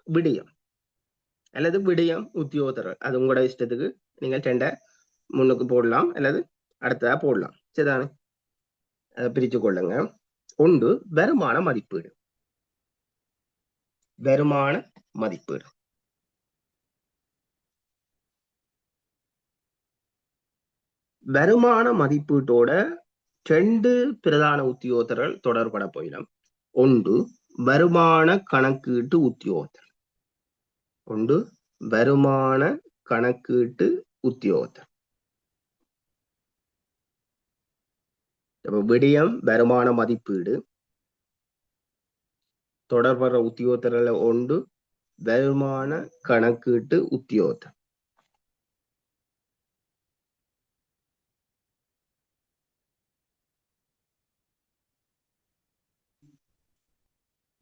விடயம் அல்லது விடயம் உத்தியோகத்தர்கள். அது உங்களோட இஷ்டத்துக்கு நீங்கள் 2ஆ முன்னுக்கு போடலாம் அல்லது அடுத்ததா போடலாம் சரிதானே. அதை பிரிச்சு கொள்ளுங்க. ஒன்று வருமான மதிப்பீடு. வருமான மதிப்பீடு வருமான மதிப்பீட்டோட 2 பிரதான உத்தியோகத்தர்கள் தொடர்பட போயிடும். ஒன்று வருமான கணக்கீட்டு உத்தியோகத்தர், ஒன்று வருமான கணக்கீட்டு உத்தியோகத்தர். விடயம் வருமான மதிப்பீடு தொடர்படுற உத்தியோகத்தர்கள் ஒன்று வருமான கணக்கீட்டு உத்தியோகத்தர்.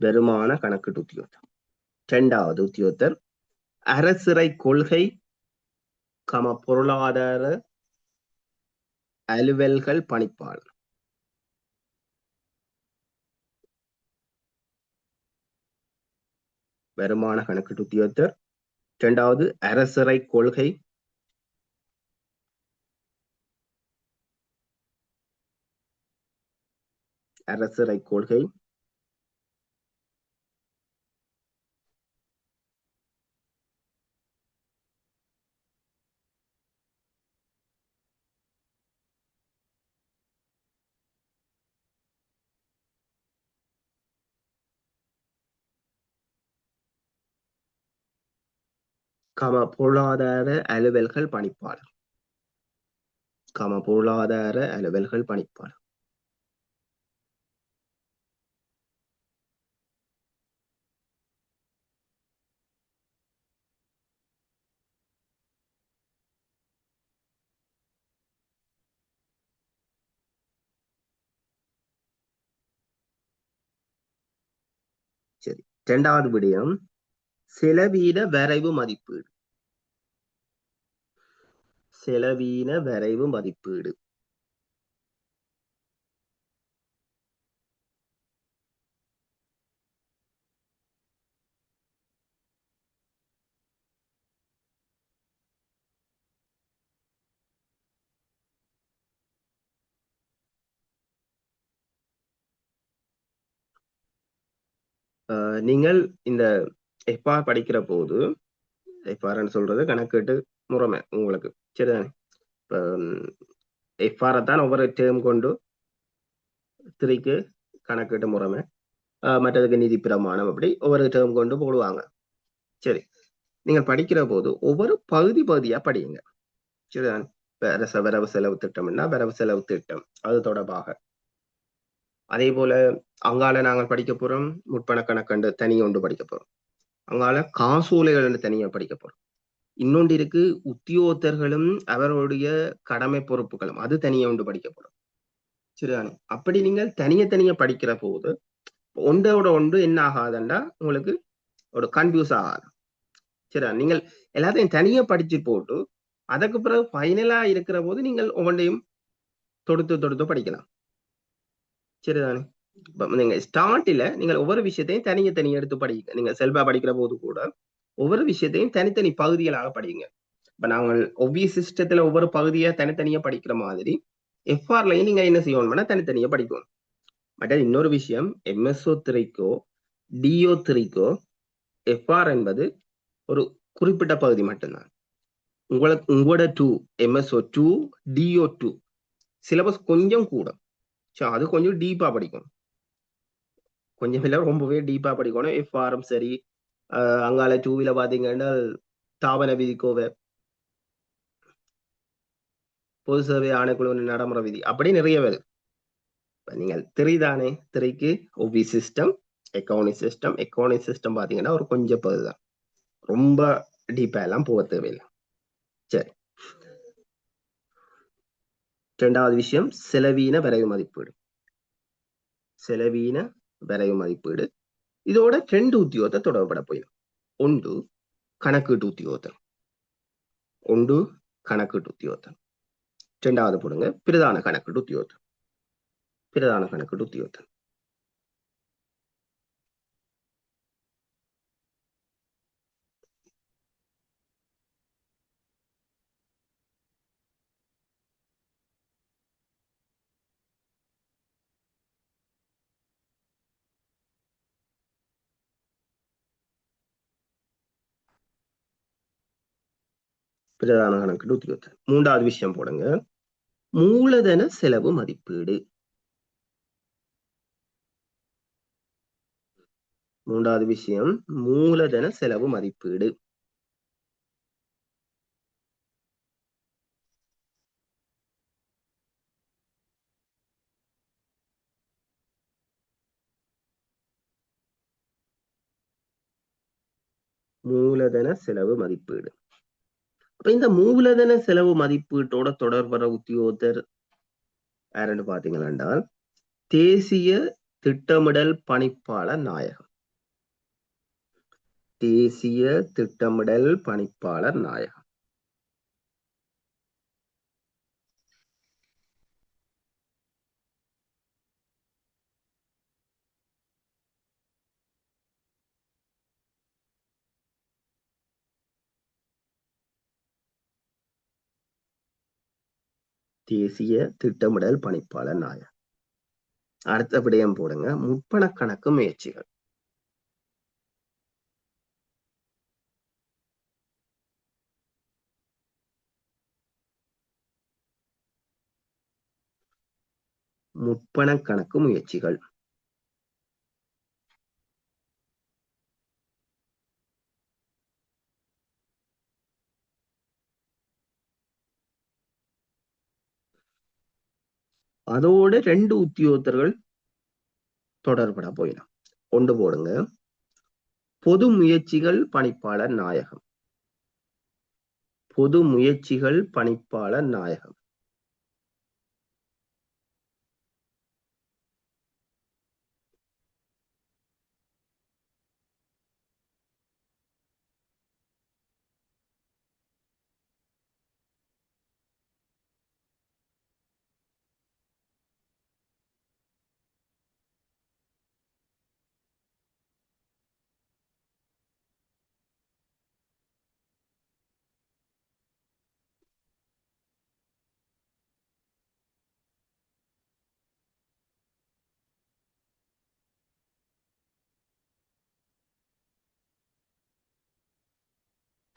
வருமான கணக்கீட்டு உத்தியோகத்தர். 2வது உத்தியோகத்தர் அரசிறை கொள்கை பொருளாதார அலுவல்கள் பணிப்பாளர். வருமான கணக்கீட்டு உத்தியோகத்தர், 2வது அரசிறை கொள்கை அரசிறை கொள்கை பொருளாதார அலுவல்கள் பணிப்பாளர். பொருளாதார அலுவல்கள் பணிப்பாளர். சரி, இரண்டாவது விடயம் செலவீன வரைவு மதிப்பீடு. செலவீன வரைவு மதிப்பீடு. நீங்கள் இந்த எஃப்ஆர் படிக்கிற போது, எஃப்ஆர்ன்னு சொல்றது கணக்கீட்டு முறைமை உங்களுக்கு சரிதானே. இப்போ எஃப்ஆரை தான் ஒவ்வொரு டேர்ம் கொண்டு திரிக்கு கணக்கீட்டு முறைமை, மற்றதுக்கு நிதி பிரமாணம், அப்படி ஒவ்வொரு டேர்ம் கொண்டு போடுவாங்க. சரி, நீங்கள் படிக்கிற போது ஒவ்வொரு பகுதி பகுதியா படியுங்க. சரிதான். வரவு செலவு திட்டம்னா வரவு செலவு திட்டம் அது தொடர்பாக. அதே போல அங்கால நாங்கள் படிக்க போறோம் முற்பண கணக்கண்டு தனி ஒன்று படிக்க போறோம். அங்கால காசோலைகள் தனியா படிக்க போறோம். இன்னொன்று இருக்கு உத்தியோகத்தர்களும் அவருடைய கடமை பொறுப்புகளும், அது தனியா ஒன்று படிக்க போறோம். சரிதானே. அப்படி நீங்கள் தனிய படிக்கிற போது ஒன்றோட ஒன்று என்ன ஆகாதுன்னா உங்களுக்கு ஒரு கன்ஃபியூஸ் ஆகாது. சரியா. நீங்கள் எல்லாத்தையும் தனியா படிச்சு போட்டு அதுக்கு பிறகு ஃபைனலா இருக்கிற போது நீங்கள் ஒவ்வொன்றையும் தொடுத்து படிக்கலாம். சரிதானே. நீங்க ஸ்டார்ட்ல நீங்கள் ஒவ்வொரு விஷயத்தையும் தனியா எடுத்து படிங்க. நீங்க செல்வா படிக்கிற போது கூட ஒவ்வொரு விஷயத்தையும் தனித்தனி பகுதிகளாக படிங்க. இப்ப நாங்கள் ஒவ்வொரு சிஸ்டத்துல ஒவ்வொரு பகுதியா தனித்தனியா படிக்கிற மாதிரி எஃப்ஆர்லையும் நீங்க என்ன செய்யணும்னா தனித்தனியா படிக்கணும். மற்ற இன்னொரு விஷயம், MS03க்கோ DO3க்கோ எஃப்ஆர் என்பது ஒரு குறிப்பிட்ட பகுதி மட்டும்தான். உங்களோட 2 MSO2 DO2 சிலபஸ் கொஞ்சம் கூட, அது கொஞ்சம் டீப்பா படிக்கணும். கொஞ்சம் இல்லை, ரொம்பவே டீப்பா படிக்கணும். எஃப்ஆரும் சரி, அங்கால 2ல பாத்தீங்கன்னா தாபன விதிக்கோவை, பொது சேவை ஆணைக்குழு நடைமுறை விதி, அப்படி நிறைய வருது. நீங்கள் திரிதானே, திரைக்கு ஒபி சிஸ்டம், எக்கௌனிக் சிஸ்டம் பாத்தீங்கன்னா ஒரு கொஞ்சம் பகுதிதான், ரொம்ப டீப்பா எல்லாம் போக தேவையில்லை. சரி, இரண்டாவது விஷயம் செலவீன வரைவு மதிப்பீடு. செலவீன வரைவு மதிப்பீடு இதோட 2 உத்தியோகத்தை தொடர்பட போயிடும். ஒன்று கணக்கீட்டு உத்தியோகத்தர், ஒன்று கணக்கீட்டு உத்தியோகத்தர். இரண்டாவது போடுங்க பிரதான கணக்கீட்டு உத்தியோகத்தர். பிரதான கணக்கீட்டு உத்தியோகத்தர். பிரதான கணக்கீட்டு உத்தியோகத்தர். மூன்றாவது விஷயம் போடுங்க மூலதன செலவு மதிப்பீடு. மூன்றாவது விஷயம் மூலதன செலவு மதிப்பீடு. மூலதன செலவு மதிப்பீடு. அப்ப இந்த மூலதன செலவு மதிப்பீட்டோட தொடர்புற உத்தியோகத்தர் யாருன்னு பாத்தீங்கன்னா என்றால் தேசிய திட்டமிடல் பணிப்பாளர் நாயகம். தேசிய திட்டமிடல் பணிப்பாளர் நாயகம். தேசிய திட்டமிடல் பணிப்பாளர் நாயகம். அடுத்த விடயம் போடுங்க முற்பண கணக்கு முயற்சிகள். முற்பண கணக்கு முயற்சிகள். அதோட 2 உத்தியோகத்தர்கள் தொடர்பட போயிடும். ஒன்று போடுங்க பொது முயற்சிகள் பணிப்பாளர் நாயகம். பொது முயற்சிகள் பணிப்பாளர் நாயகம்.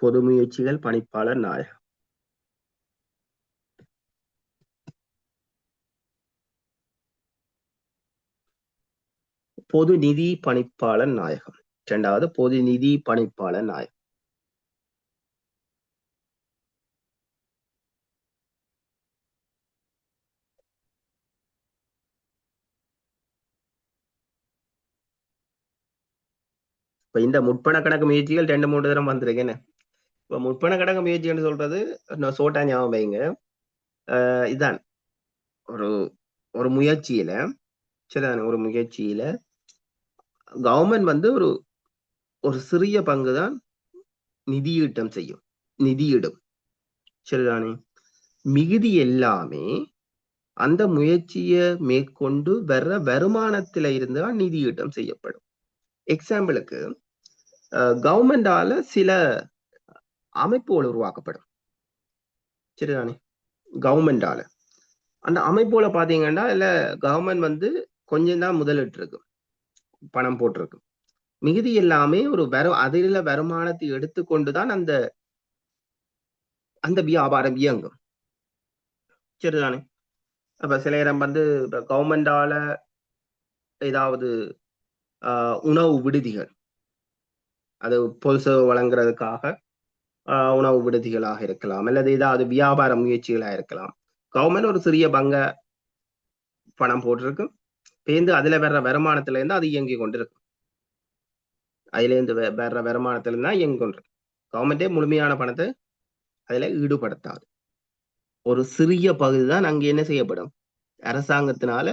பொது முயற்சிகள் பணிப்பாளர் நாயகம். பொது நிதி பணிப்பாளர் நாயகம். இரண்டாவது பொது நிதி பணிப்பாளர் நாயகம். இப்ப இந்த முற்பண கணக்கு முயற்சிகள் 2-3 தரம் வந்திருக்கேன்னு. இப்ப முற்பண கணக்கு முயற்சின்னு சொல்றது சோட்டா ஞாபகம் வைங்க. இதான் ஒரு ஒரு முயற்சியில சரிதானே, ஒரு முயற்சியில கவர்மெண்ட் வந்து ஒரு ஒரு சிறிய பங்கு தான் நிதியீட்டம் செய்யும், நிதியிடும். சரிதானே, மிகுதி எல்லாமே அந்த முயற்சியை மேற்கொண்டு வர்ற வருமானத்தில இருந்துதான் நிதியீட்டம் செய்யப்படும். எக்ஸாம்பிளுக்கு கவர்மெண்டால சில அமைப்புகள் உருவாக்கப்படும். சரிதானே, கவர்மெண்டால அந்த அமைப்புல பாத்தீங்கன்னா இல்ல கவர்மெண்ட் வந்து கொஞ்சம் தான் முதலிட்டு இருக்கு, பணம் போட்டிருக்கு. மிகுதி எல்லாமே ஒரு அதில வருமானத்தை எடுத்துக்கொண்டுதான் அந்த அந்த வியாபாரம் இயங்கும். சரிதானே, அப்ப சில நேரம் வந்து கவர்மெண்டால ஏதாவது உணவு விடுதிகள், அது பொது சேவை வழங்குறதுக்காக உணவு விடுதிகளாக இருக்கலாம், அல்லது ஏதாவது வியாபார முயற்சிகளாக இருக்கலாம். கவர்மெண்ட் ஒரு சிறிய பங்க பணம் போட்டிருக்கு, பேருந்து அதுல வர்ற வருமானத்துல இருந்து அது இயங்கி கொண்டிருக்கு. அதுல இருந்து வர்ற வருமானத்துல இருந்தா இயங்கி கொண்டிருக்கு. கவர்மெண்டே முழுமையான பணத்தை அதுல ஈடுபடுத்தாது. ஒரு சிறிய பகுதி தான் அங்க என்ன செய்யப்படும், அரசாங்கத்தினால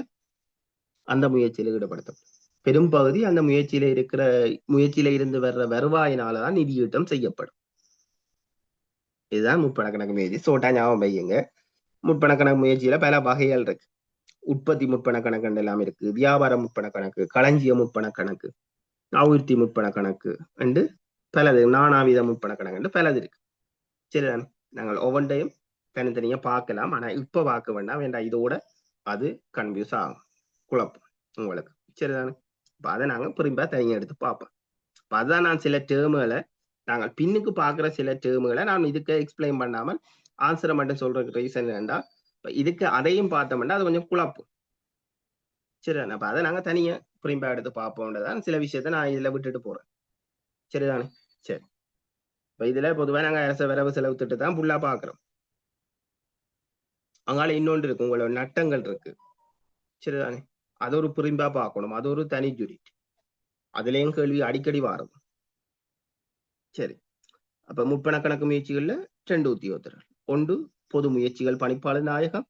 அந்த முயற்சியில ஈடுபடுத்தப்படும். பெரும் பகுதி அந்த முயற்சியில இருந்து வர்ற வருவாயினாலதான் நிதியீட்டம் செய்யப்படும். இதுதான் முற்பண கணக்கு முயற்சி. சோட்டா ஞாபகம் வையுங்க. முற்பண கணக்கு முயற்சியில பல வகைகள் இருக்கு. உற்பத்தி முற்பண கணக்கு எல்லாம் இருக்கு, வியாபார முற்பண கணக்கு, களஞ்சிய முற்பண கணக்கு, அவிர்த்தி முற்பண கணக்கு என்று பலது, நானாவித முற்பண கணக்கு பலது இருக்கு. சரிதானே, நாங்கள் ஒவ்வொன்றையும் தனித்தனியா பார்க்கலாம். ஆனா இப்ப பார்க்க வேண்டாம், வேண்டாம் இதோட அது கன்ஃபியூஸ் ஆகும், குழப்பம் உங்களுக்கு. சரிதானே, இப்ப அதை நாங்க புரிம்பா தனியா எடுத்து பார்ப்போம். அதான் நான் சில டேர்முகளை நாங்கள் பின்னுக்கு பார்க்குற சில டேர்முகளை நான் இதுக்கு எக்ஸ்பிளைன் பண்ணாமல் ஆன்சரை மட்டும் சொல்றதுக்கு ரீசன் வேண்டாம். இதுக்கு அதையும் பார்த்தோம்னா அது கொஞ்சம் குழப்பம். சரிதானே, அப்ப அதை நாங்க தனியா புரிம்பா எடுத்து பார்ப்போம்ன்றதான் சில விஷயத்த நான் இதுல விட்டுட்டு போறேன். சரிதானே, சரி. இப்ப இதுல பொதுவாக நாங்க அரச வரவு செலவு திட்டத்தை தான் ஃபுல்லா பாக்குறோம். அங்கால இன்னொன்று இருக்கு, உங்களோட நட்டங்கள் இருக்கு. சரிதானே, அது ஒரு புரிம்பா பார்க்கணும், அது ஒரு தனி யூனிட். அதுலயும் கேள்வி அடிக்கடி வாரும். சரி, அப்ப முப்பண கணக்கு முயற்சிகள்ல 2 உத்தியோகத்தர்கள். ஒன்று பொது முயற்சிகள் பணிப்பாளர் நாயகம்,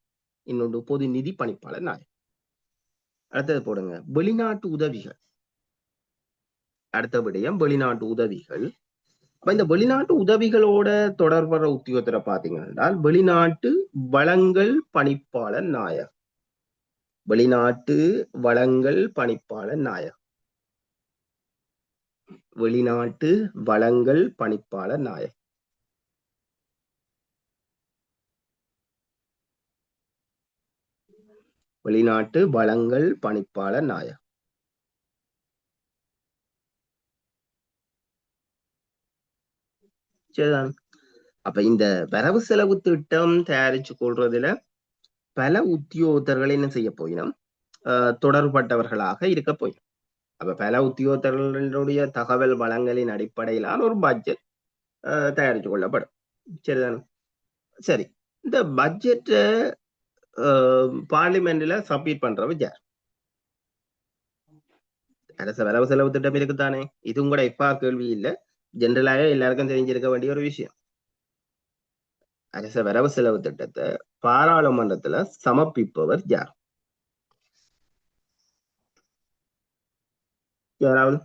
இன்னொன்று பொது நிதி பணிப்பாளர் நாயகம். அடுத்தது போடுங்க, வெளிநாட்டு உதவிகள். அடுத்த விடயம் வெளிநாட்டு உதவிகள். அப்ப இந்த வெளிநாட்டு உதவிகளோட தொடர்புற உத்தியோகத்தரை பாத்தீங்கன்னா வெளிநாட்டு வளங்கள் பணிப்பாளர் நாயகம். வெளிநாட்டு வளங்கள் பணிப்பாளர் நாயகம். வெளிநாட்டு வளங்கள் பணிப்பாளர் நாயகம். வெளிநாட்டு வளங்கள் பணிப்பாளர் நாயகம். சரிதான். அப்ப இந்த வரவு செலவு திட்டம் தயாரிச்சு கொள்றதுல பல உத்தியோகத்தர்கள் என்ன செய்ய போயினோம், தொடர்பட்டவர்களாக இருக்க போயிடும். அப்ப பல உத்தியோகத்தர்களுடைய தகவல் வளங்களின் அடிப்படையிலான ஒரு பட்ஜெட் தயாரித்து கொள்ளப்படும். சரிதானே, சரி. இந்த பட்ஜெட்டை பார்லிமெண்ட்ல சப்மிட் பண்றவங்க யார்? அரச வரவு செலவு திட்டம் இருக்குதானே, இதுவும் கூட இப்ப கேள்வி இல்லை, ஜென்ரலாக எல்லாருக்கும் தெரிஞ்சிருக்க வேண்டிய ஒரு விஷயம். அரச வரவு செலவு திட்டத்தை பாராளுமன்றத்துல சமர்ப்பிப்பவர் யார்? யாராவது?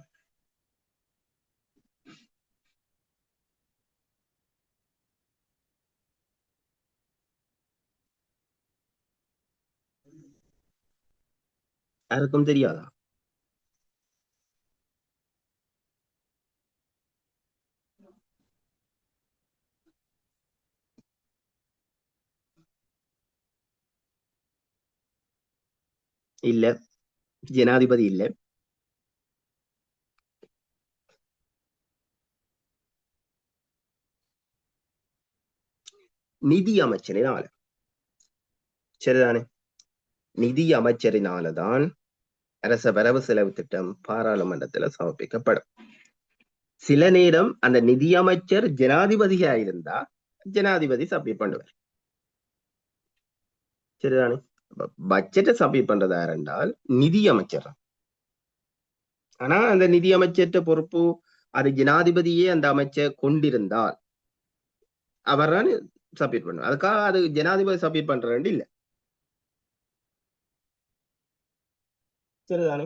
யாருக்கும் தெரியாதா? இல்ல, ஜனாதிபதி இல்ல. நிதி அமைச்சரினால. சரிதானே? நிதி அமைச்சரினாலதான் அரச வரவு செலவு திட்டம் பாராளுமன்றத்துல சமர்ப்பிக்கப்படும். சில நேரம் அந்த நிதியமைச்சர் ஜனாதிபதியா இருந்தா ஜனாதிபதி சப்மிட் பண்ணுவார். சரிதானே? பட்ஜெட்டை சப்மிட் பண்றதா இருந்தால் நிதி அமைச்சர். ஆனா அந்த நிதி அமைச்சர்கிட்ட பொறுப்பு அது ஜனாதிபதியே அந்த அமைச்சர் கொண்டிருந்தால் அவர் தான் சப்மிட் பண்ணுவார். அதுக்காக அது ஜனாதிபதி சப்மிட் பண்ற இல்ல. சரிதானே?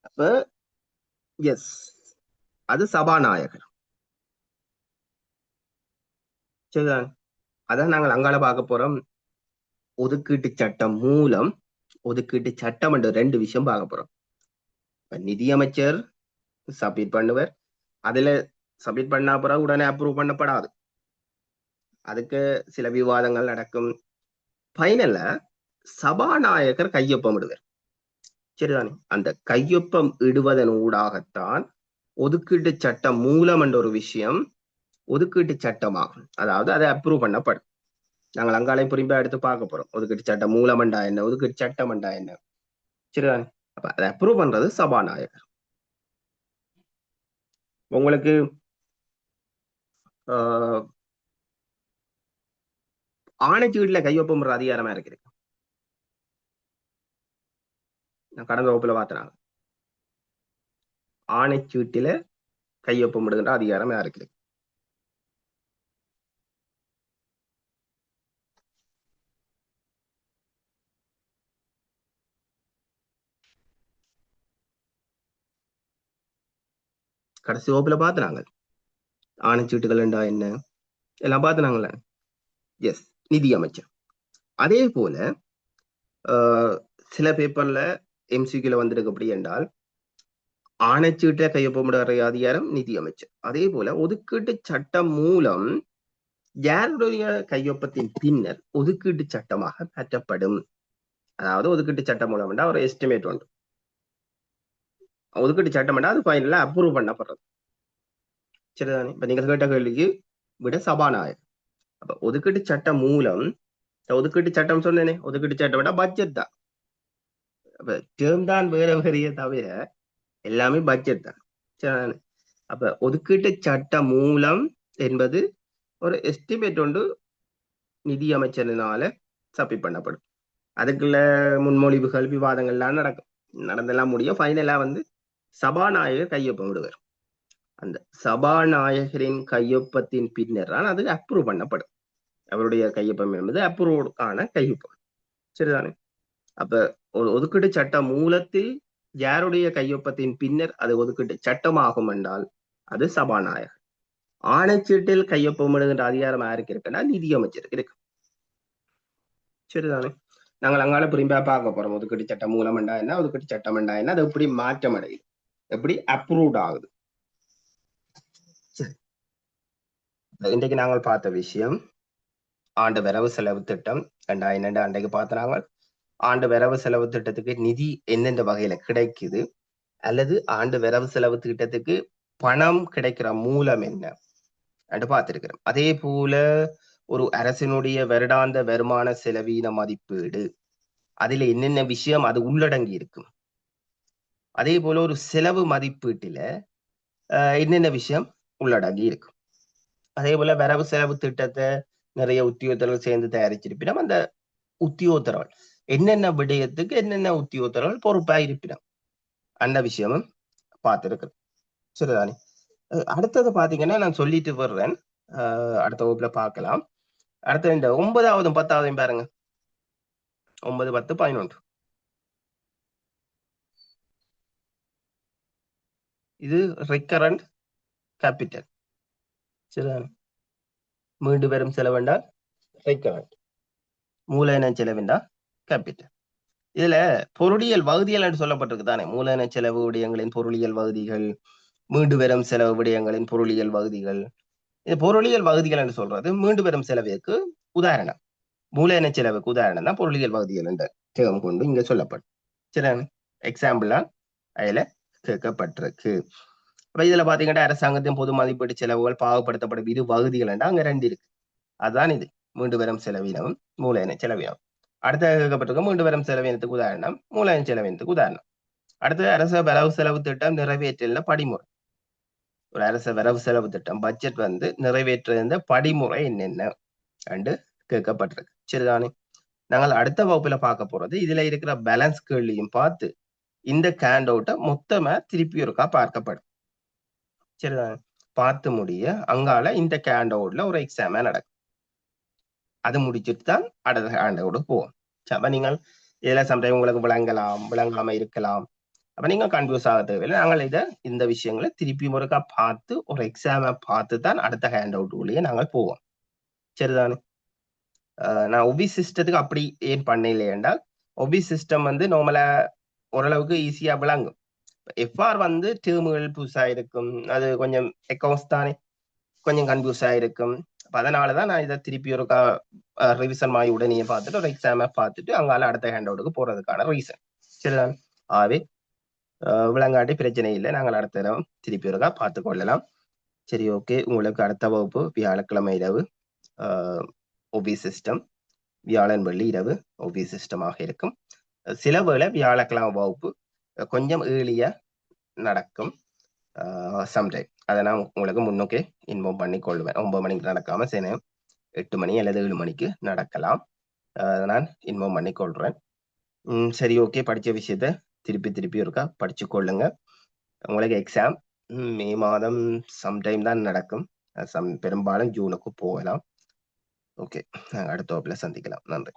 அப்ப எஸ், அது சபாநாயகர். சரிதானே? அதான் நாங்கள் அங்கால பார்க்க போறோம். ஒதுக்கீட்டு சட்டம் மூலம் ஒதுக்கீட்டு சட்டம் என்ற 2 விஷயம் பார்க்க போறோம். நிதியமைச்சர் சப்மிட் பண்ணுவர். அதுல சப்மிட் பண்ணா பிறகு உடனே அப்ரூவ் பண்ணப்படாது. அதுக்கு சில விவாதங்கள் நடக்கும். பைனல்ல சபாநாயகர் கையொப்பம் இடுவர். சரிதானே? அந்த கையொப்பம் இடுவதன் ஊடாகத்தான் ஒதுக்கீட்டு சட்டம் மூலம் என்ற ஒரு விஷயம் ஒதுக்கீட்டு சட்டமாகும். அதாவது அதை அப்ரூவ் பண்ணப்படும். நாங்கள் அங்காலையும் புரிம்பா எடுத்து பார்க்க போறோம். ஒதுக்கீட்டு சட்டம் மூலமண்டா என்ன, ஒதுக்கீட்டு சட்டமண்டா என்ன. சரிதானே? அப்ப அதை அப்ரூவ் பண்றது சபாநாயகர். உங்களுக்கு ஆணைச்சீட்டுல கையொப்பம் அதிகாரமா இருக்குது. நான் கடந்த வகுப்புல பார்த்தேன். ஆணைச்சீட்டில கையொப்பமிடுகின்ற அதிகாரம் யாருக்கு? கடைசி வகுப்புல பார்த்துனாங்க. ஆணைச்சீட்டுகள் என்றா என்ன எல்லாம் பார்த்துனாங்கல்ல. எஸ், நிதி அமைச்சர். அதே போல சில பேப்பர்ல எம்சிக்யூல வந்திருக்கு. அப்படி என்றால் ஆணைச்சீட்டை கையொப்பமிடுற அதிகாரம் நிதி அமைச்சர். அதே போல ஒதுக்கீட்டு சட்டம் மூலம் யாருடைய கையொப்பத்தின் பின்னர் ஒதுக்கீட்டு சட்டமாக மாற்றப்படும். அதாவது ஒதுக்கீட்டு சட்டம் மூலம் ஒரு எஸ்டிமேட் உண்டு. ஒதுக்கீட்டு சட்டம் அது ஃபைனலா அப்ரூவ் பண்ணப்படுறது. சரிதானே? இப்ப நீங்க கேட்ட கேள்விக்கு விட சபாநாயகர். அப்ப ஒதுக்கீட்டு சட்டம் மூலம், ஒதுக்கீட்டு சட்டம் சொன்னேனே, ஒதுக்கீட்டு சட்டம் விட பட்ஜெட் தான். அப்ப டேர்ம் தான் வேற வேறைய தவிர எல்லாமே பட்ஜெட் தான். சரிதானே? அப்ப ஒதுக்கீட்டு சட்டம் மூலம் என்பது ஒரு எஸ்டிமேட் ஒன்று நிதி அமைச்சரினால சப்மிட் பண்ணப்படும். அதுக்குள்ள முன்மொழிவுகள் விவாதங்கள்லாம் நடக்கும். நடந்தெல்லாம் முடியும். ஃபைனலா சபாநாயகர் கையொப்பம் விடுவார். அந்த சபாநாயகரின் கையொப்பத்தின் பின்னர் தான் அது அப்ரூவ் பண்ணப்படும். அவருடைய கையொப்பம் என்பது அப்ரூவ்டுக்கான கையொப்பம். சரிதானே? அப்ப ஒரு ஒதுக்கீட்டு சட்ட மூலத்தில் யாருடைய கையொப்பத்தின் பின்னர் அது ஒதுக்கீட்டு சட்டமாகும் என்றால் அது சபாநாயகர். ஆணைச்சீட்டில் கையொப்பமிடுகின்ற அதிகாரம் யாருக்கு இருக்குன்னா நிதியமைச்சருக்கு இருக்கு. சரிதானே? நாங்கள் அங்கால புரிம்பா பார்க்க போறோம். ஒதுக்கீட்டு சட்டம் மூலம் என்றா என்ன, ஒதுக்கீட்டு சட்டம் என்றா என்ன, அது எப்படி மாற்றம் அடையுது, எப்படி அப்ரூவ்ட் ஆகுது. இன்றைக்கு நாங்கள் பார்த்த விஷயம் ஆண்டு வரவு செலவு திட்டம் 2002 அன்றைக்கு பார்த்தாங்க. ஆண்டு வரவு செலவு திட்டத்துக்கு நிதி எந்தெந்த வகையில கிடைக்குது, அல்லது ஆண்டு வரவு செலவு திட்டத்துக்கு பணம் கிடைக்கிற மூலம் என்ன என்று பார்த்திருக்கிறோம். அதே போல ஒரு அரசினுடைய வருடாந்த வருமான செலவீன மதிப்பீடு, அதுல என்னென்ன விஷயம் அது உள்ளடங்கி இருக்கும். அதே போல ஒரு செலவு மதிப்பீட்டுல என்னென்ன விஷயம் உள்ளடங்கி இருக்கும். அதே போல வரவு செலவு திட்டத்தை நிறைய உத்தியோகத்தர்கள் சேர்ந்து தயாரிச்சிருப்பினோம். அந்த உத்தியோகத்தர்கள் என்னென்ன விடயத்துக்கு என்னென்ன உத்தியோகத்தர்கள் பொறுப்பா இருப்பினோம் அந்த விஷயமும் பார்த்திருக்கிறேன். சரிதானே? அடுத்தது பாத்தீங்கன்னா நான் சொல்லிட்டு வர்றேன். அடுத்த வகுப்புல பார்க்கலாம். அடுத்த இந்த 9வது 10வது பாருங்க. 9, 10, 11 இது ரெக்கரண்ட் கேபிட்டல். சரிதானே? மீண்டு வரும் செலவென்றால் ரெக்கரண்ட், மூலதன செலவென்றால் கேபிட்டல். இதுல பொருளியல் வகுதிகள் என்று சொல்லப்பட்டிருக்கு தானே. மூலதன செலவு விடயங்களின் பொருளியல் வகுதிகள், மீண்டு வரும் செலவு விடயங்களின் பொருளியல் வகுதிகள். இது பொருளியல் வகுதிகள் என்று சொல்றது மீண்டு வரும் செலவுக்கு உதாரணம். மூலதன செலவுக்கு உதாரணம் தான் பொருளியல் வகுதிகள் என்ற டேர்ம் கொண்டு இங்க சொல்லப்படும். சரிதானே? எக்ஸாம்பிள் அதுல கேட்கப்பட்டிருக்கு. அப்ப இதுல பாத்தீங்கன்னா அரசாங்கத்தின் பொது மதிப்பீட்டு செலவுகள் பாகுபடுத்தப்படும் இரு வகுதிகள் அங்க 2 இருக்கு. அதுதான் இது மீண்டு வரும் செலவினம், மூலதன செலவினம். அடுத்த கேட்கப்பட்டிருக்க மீண்டு வரும் செலவினத்துக்கு உதாரணம், மூலதன செலவினத்துக்கு உதாரணம். அடுத்து அரச வரவு செலவு திட்டம் நிறைவேற்றல படிமுறை. ஒரு அரச வரவு செலவு திட்டம் பட்ஜெட் நிறைவேற்ற படிமுறை என்னென்ன என்று கேட்கப்பட்டிருக்கு. சரிதானே? நாங்கள் அடுத்த வகுப்புல பார்க்க போறது இதுல இருக்கிற பேலன்ஸ் கேள்வியும் பார்த்து இந்த கேண்ட் அவுட்டை மொத்தமா திருப்பி ஒருக்கா பார்க்கப்படும். சரிதானே? பார்த்து முடிய அங்கால இந்த கேண்ட் அவுட்ல ஒரு எக்ஸாம் நடக்கும். அது முடிச்சுட்டு தான் அடுத்த கேண்ட் அவுட் போவோம். அப்ப நீங்கள் இதுல சம்டைம் உங்களுக்கு விளங்கலாம், விளங்காம இருக்கலாம். அப்ப நீங்க கன்ஃபியூஸ் ஆக தேவையில்லை. நாங்கள் இந்த விஷயங்களை திருப்பி ஒருக்கா பார்த்து ஒரு எக்ஸாமை பார்த்து தான் அடுத்த ஹேண்ட் அவுட் உள்ளே நாங்கள் போவோம். சரிதானே? நான் ஒபி சிஸ்டத்துக்கு அப்படி ஏன் பண்ணல என்றால் ஒபி சிஸ்டம் நார்மலா ஓரளவுக்கு ஈஸியா விளங்கும். எஃப்ஆர் டேர்முகள் புதுசா இருக்கும், அது கொஞ்சம் அக்கௌண்ட்ஸ் தானே கொஞ்சம் கன்ஃபியூஸா இருக்கும். அதனாலதான் நான் இதை திருப்பி ஒரு ரிவிஷன் மாதிரி உடனே பார்த்துட்டு ஒரு எக்ஸாமை பார்த்துட்டு அங்கால அடுத்த ஹேண்ட் அவுட்டுக்கு போறதுக்கான ரீசன். சரிதான்? ஆகவே விளங்காட்டி பிரச்சனை இல்லை, நாங்கள் அடுத்த தடவை திருப்பி ஒருக்கா பார்த்து கொள்ளலாம். சரி, ஓகே. உங்களுக்கு அடுத்த வகுப்பு வியாழக்கிழமை இரவு ஒபி சிஸ்டம், வியாழன் வெள்ளி இரவு ஒபி சிஸ்டமாக இருக்கும். சில வேளை வியாழக்கிழமை வகுப்பு கொஞ்சம் ஏர்லியா நடக்கும் சம்டைம். அதை நான் உங்களுக்கு முன்னோக்கே இன்ஃபார்ம் பண்ணி கொள்வேன். 9 மணிக்கு நடக்காம சில 8 மணி அல்லது 7 மணிக்கு நடக்கலாம். நான் இன்ஃபார்ம் பண்ணி கொள்றேன். சரி, ஓகே. படிச்ச விஷயத்த திருப்பி இருக்கா படிச்சு கொள்ளுங்க. உங்களுக்கு எக்ஸாம் மே மாதம் சம்டைம் தான் நடக்கும். பெரும்பாலும் ஜூனுக்கு போகலாம். ஓகே, அடுத்த வகுப்புல சந்திக்கலாம். நன்றி.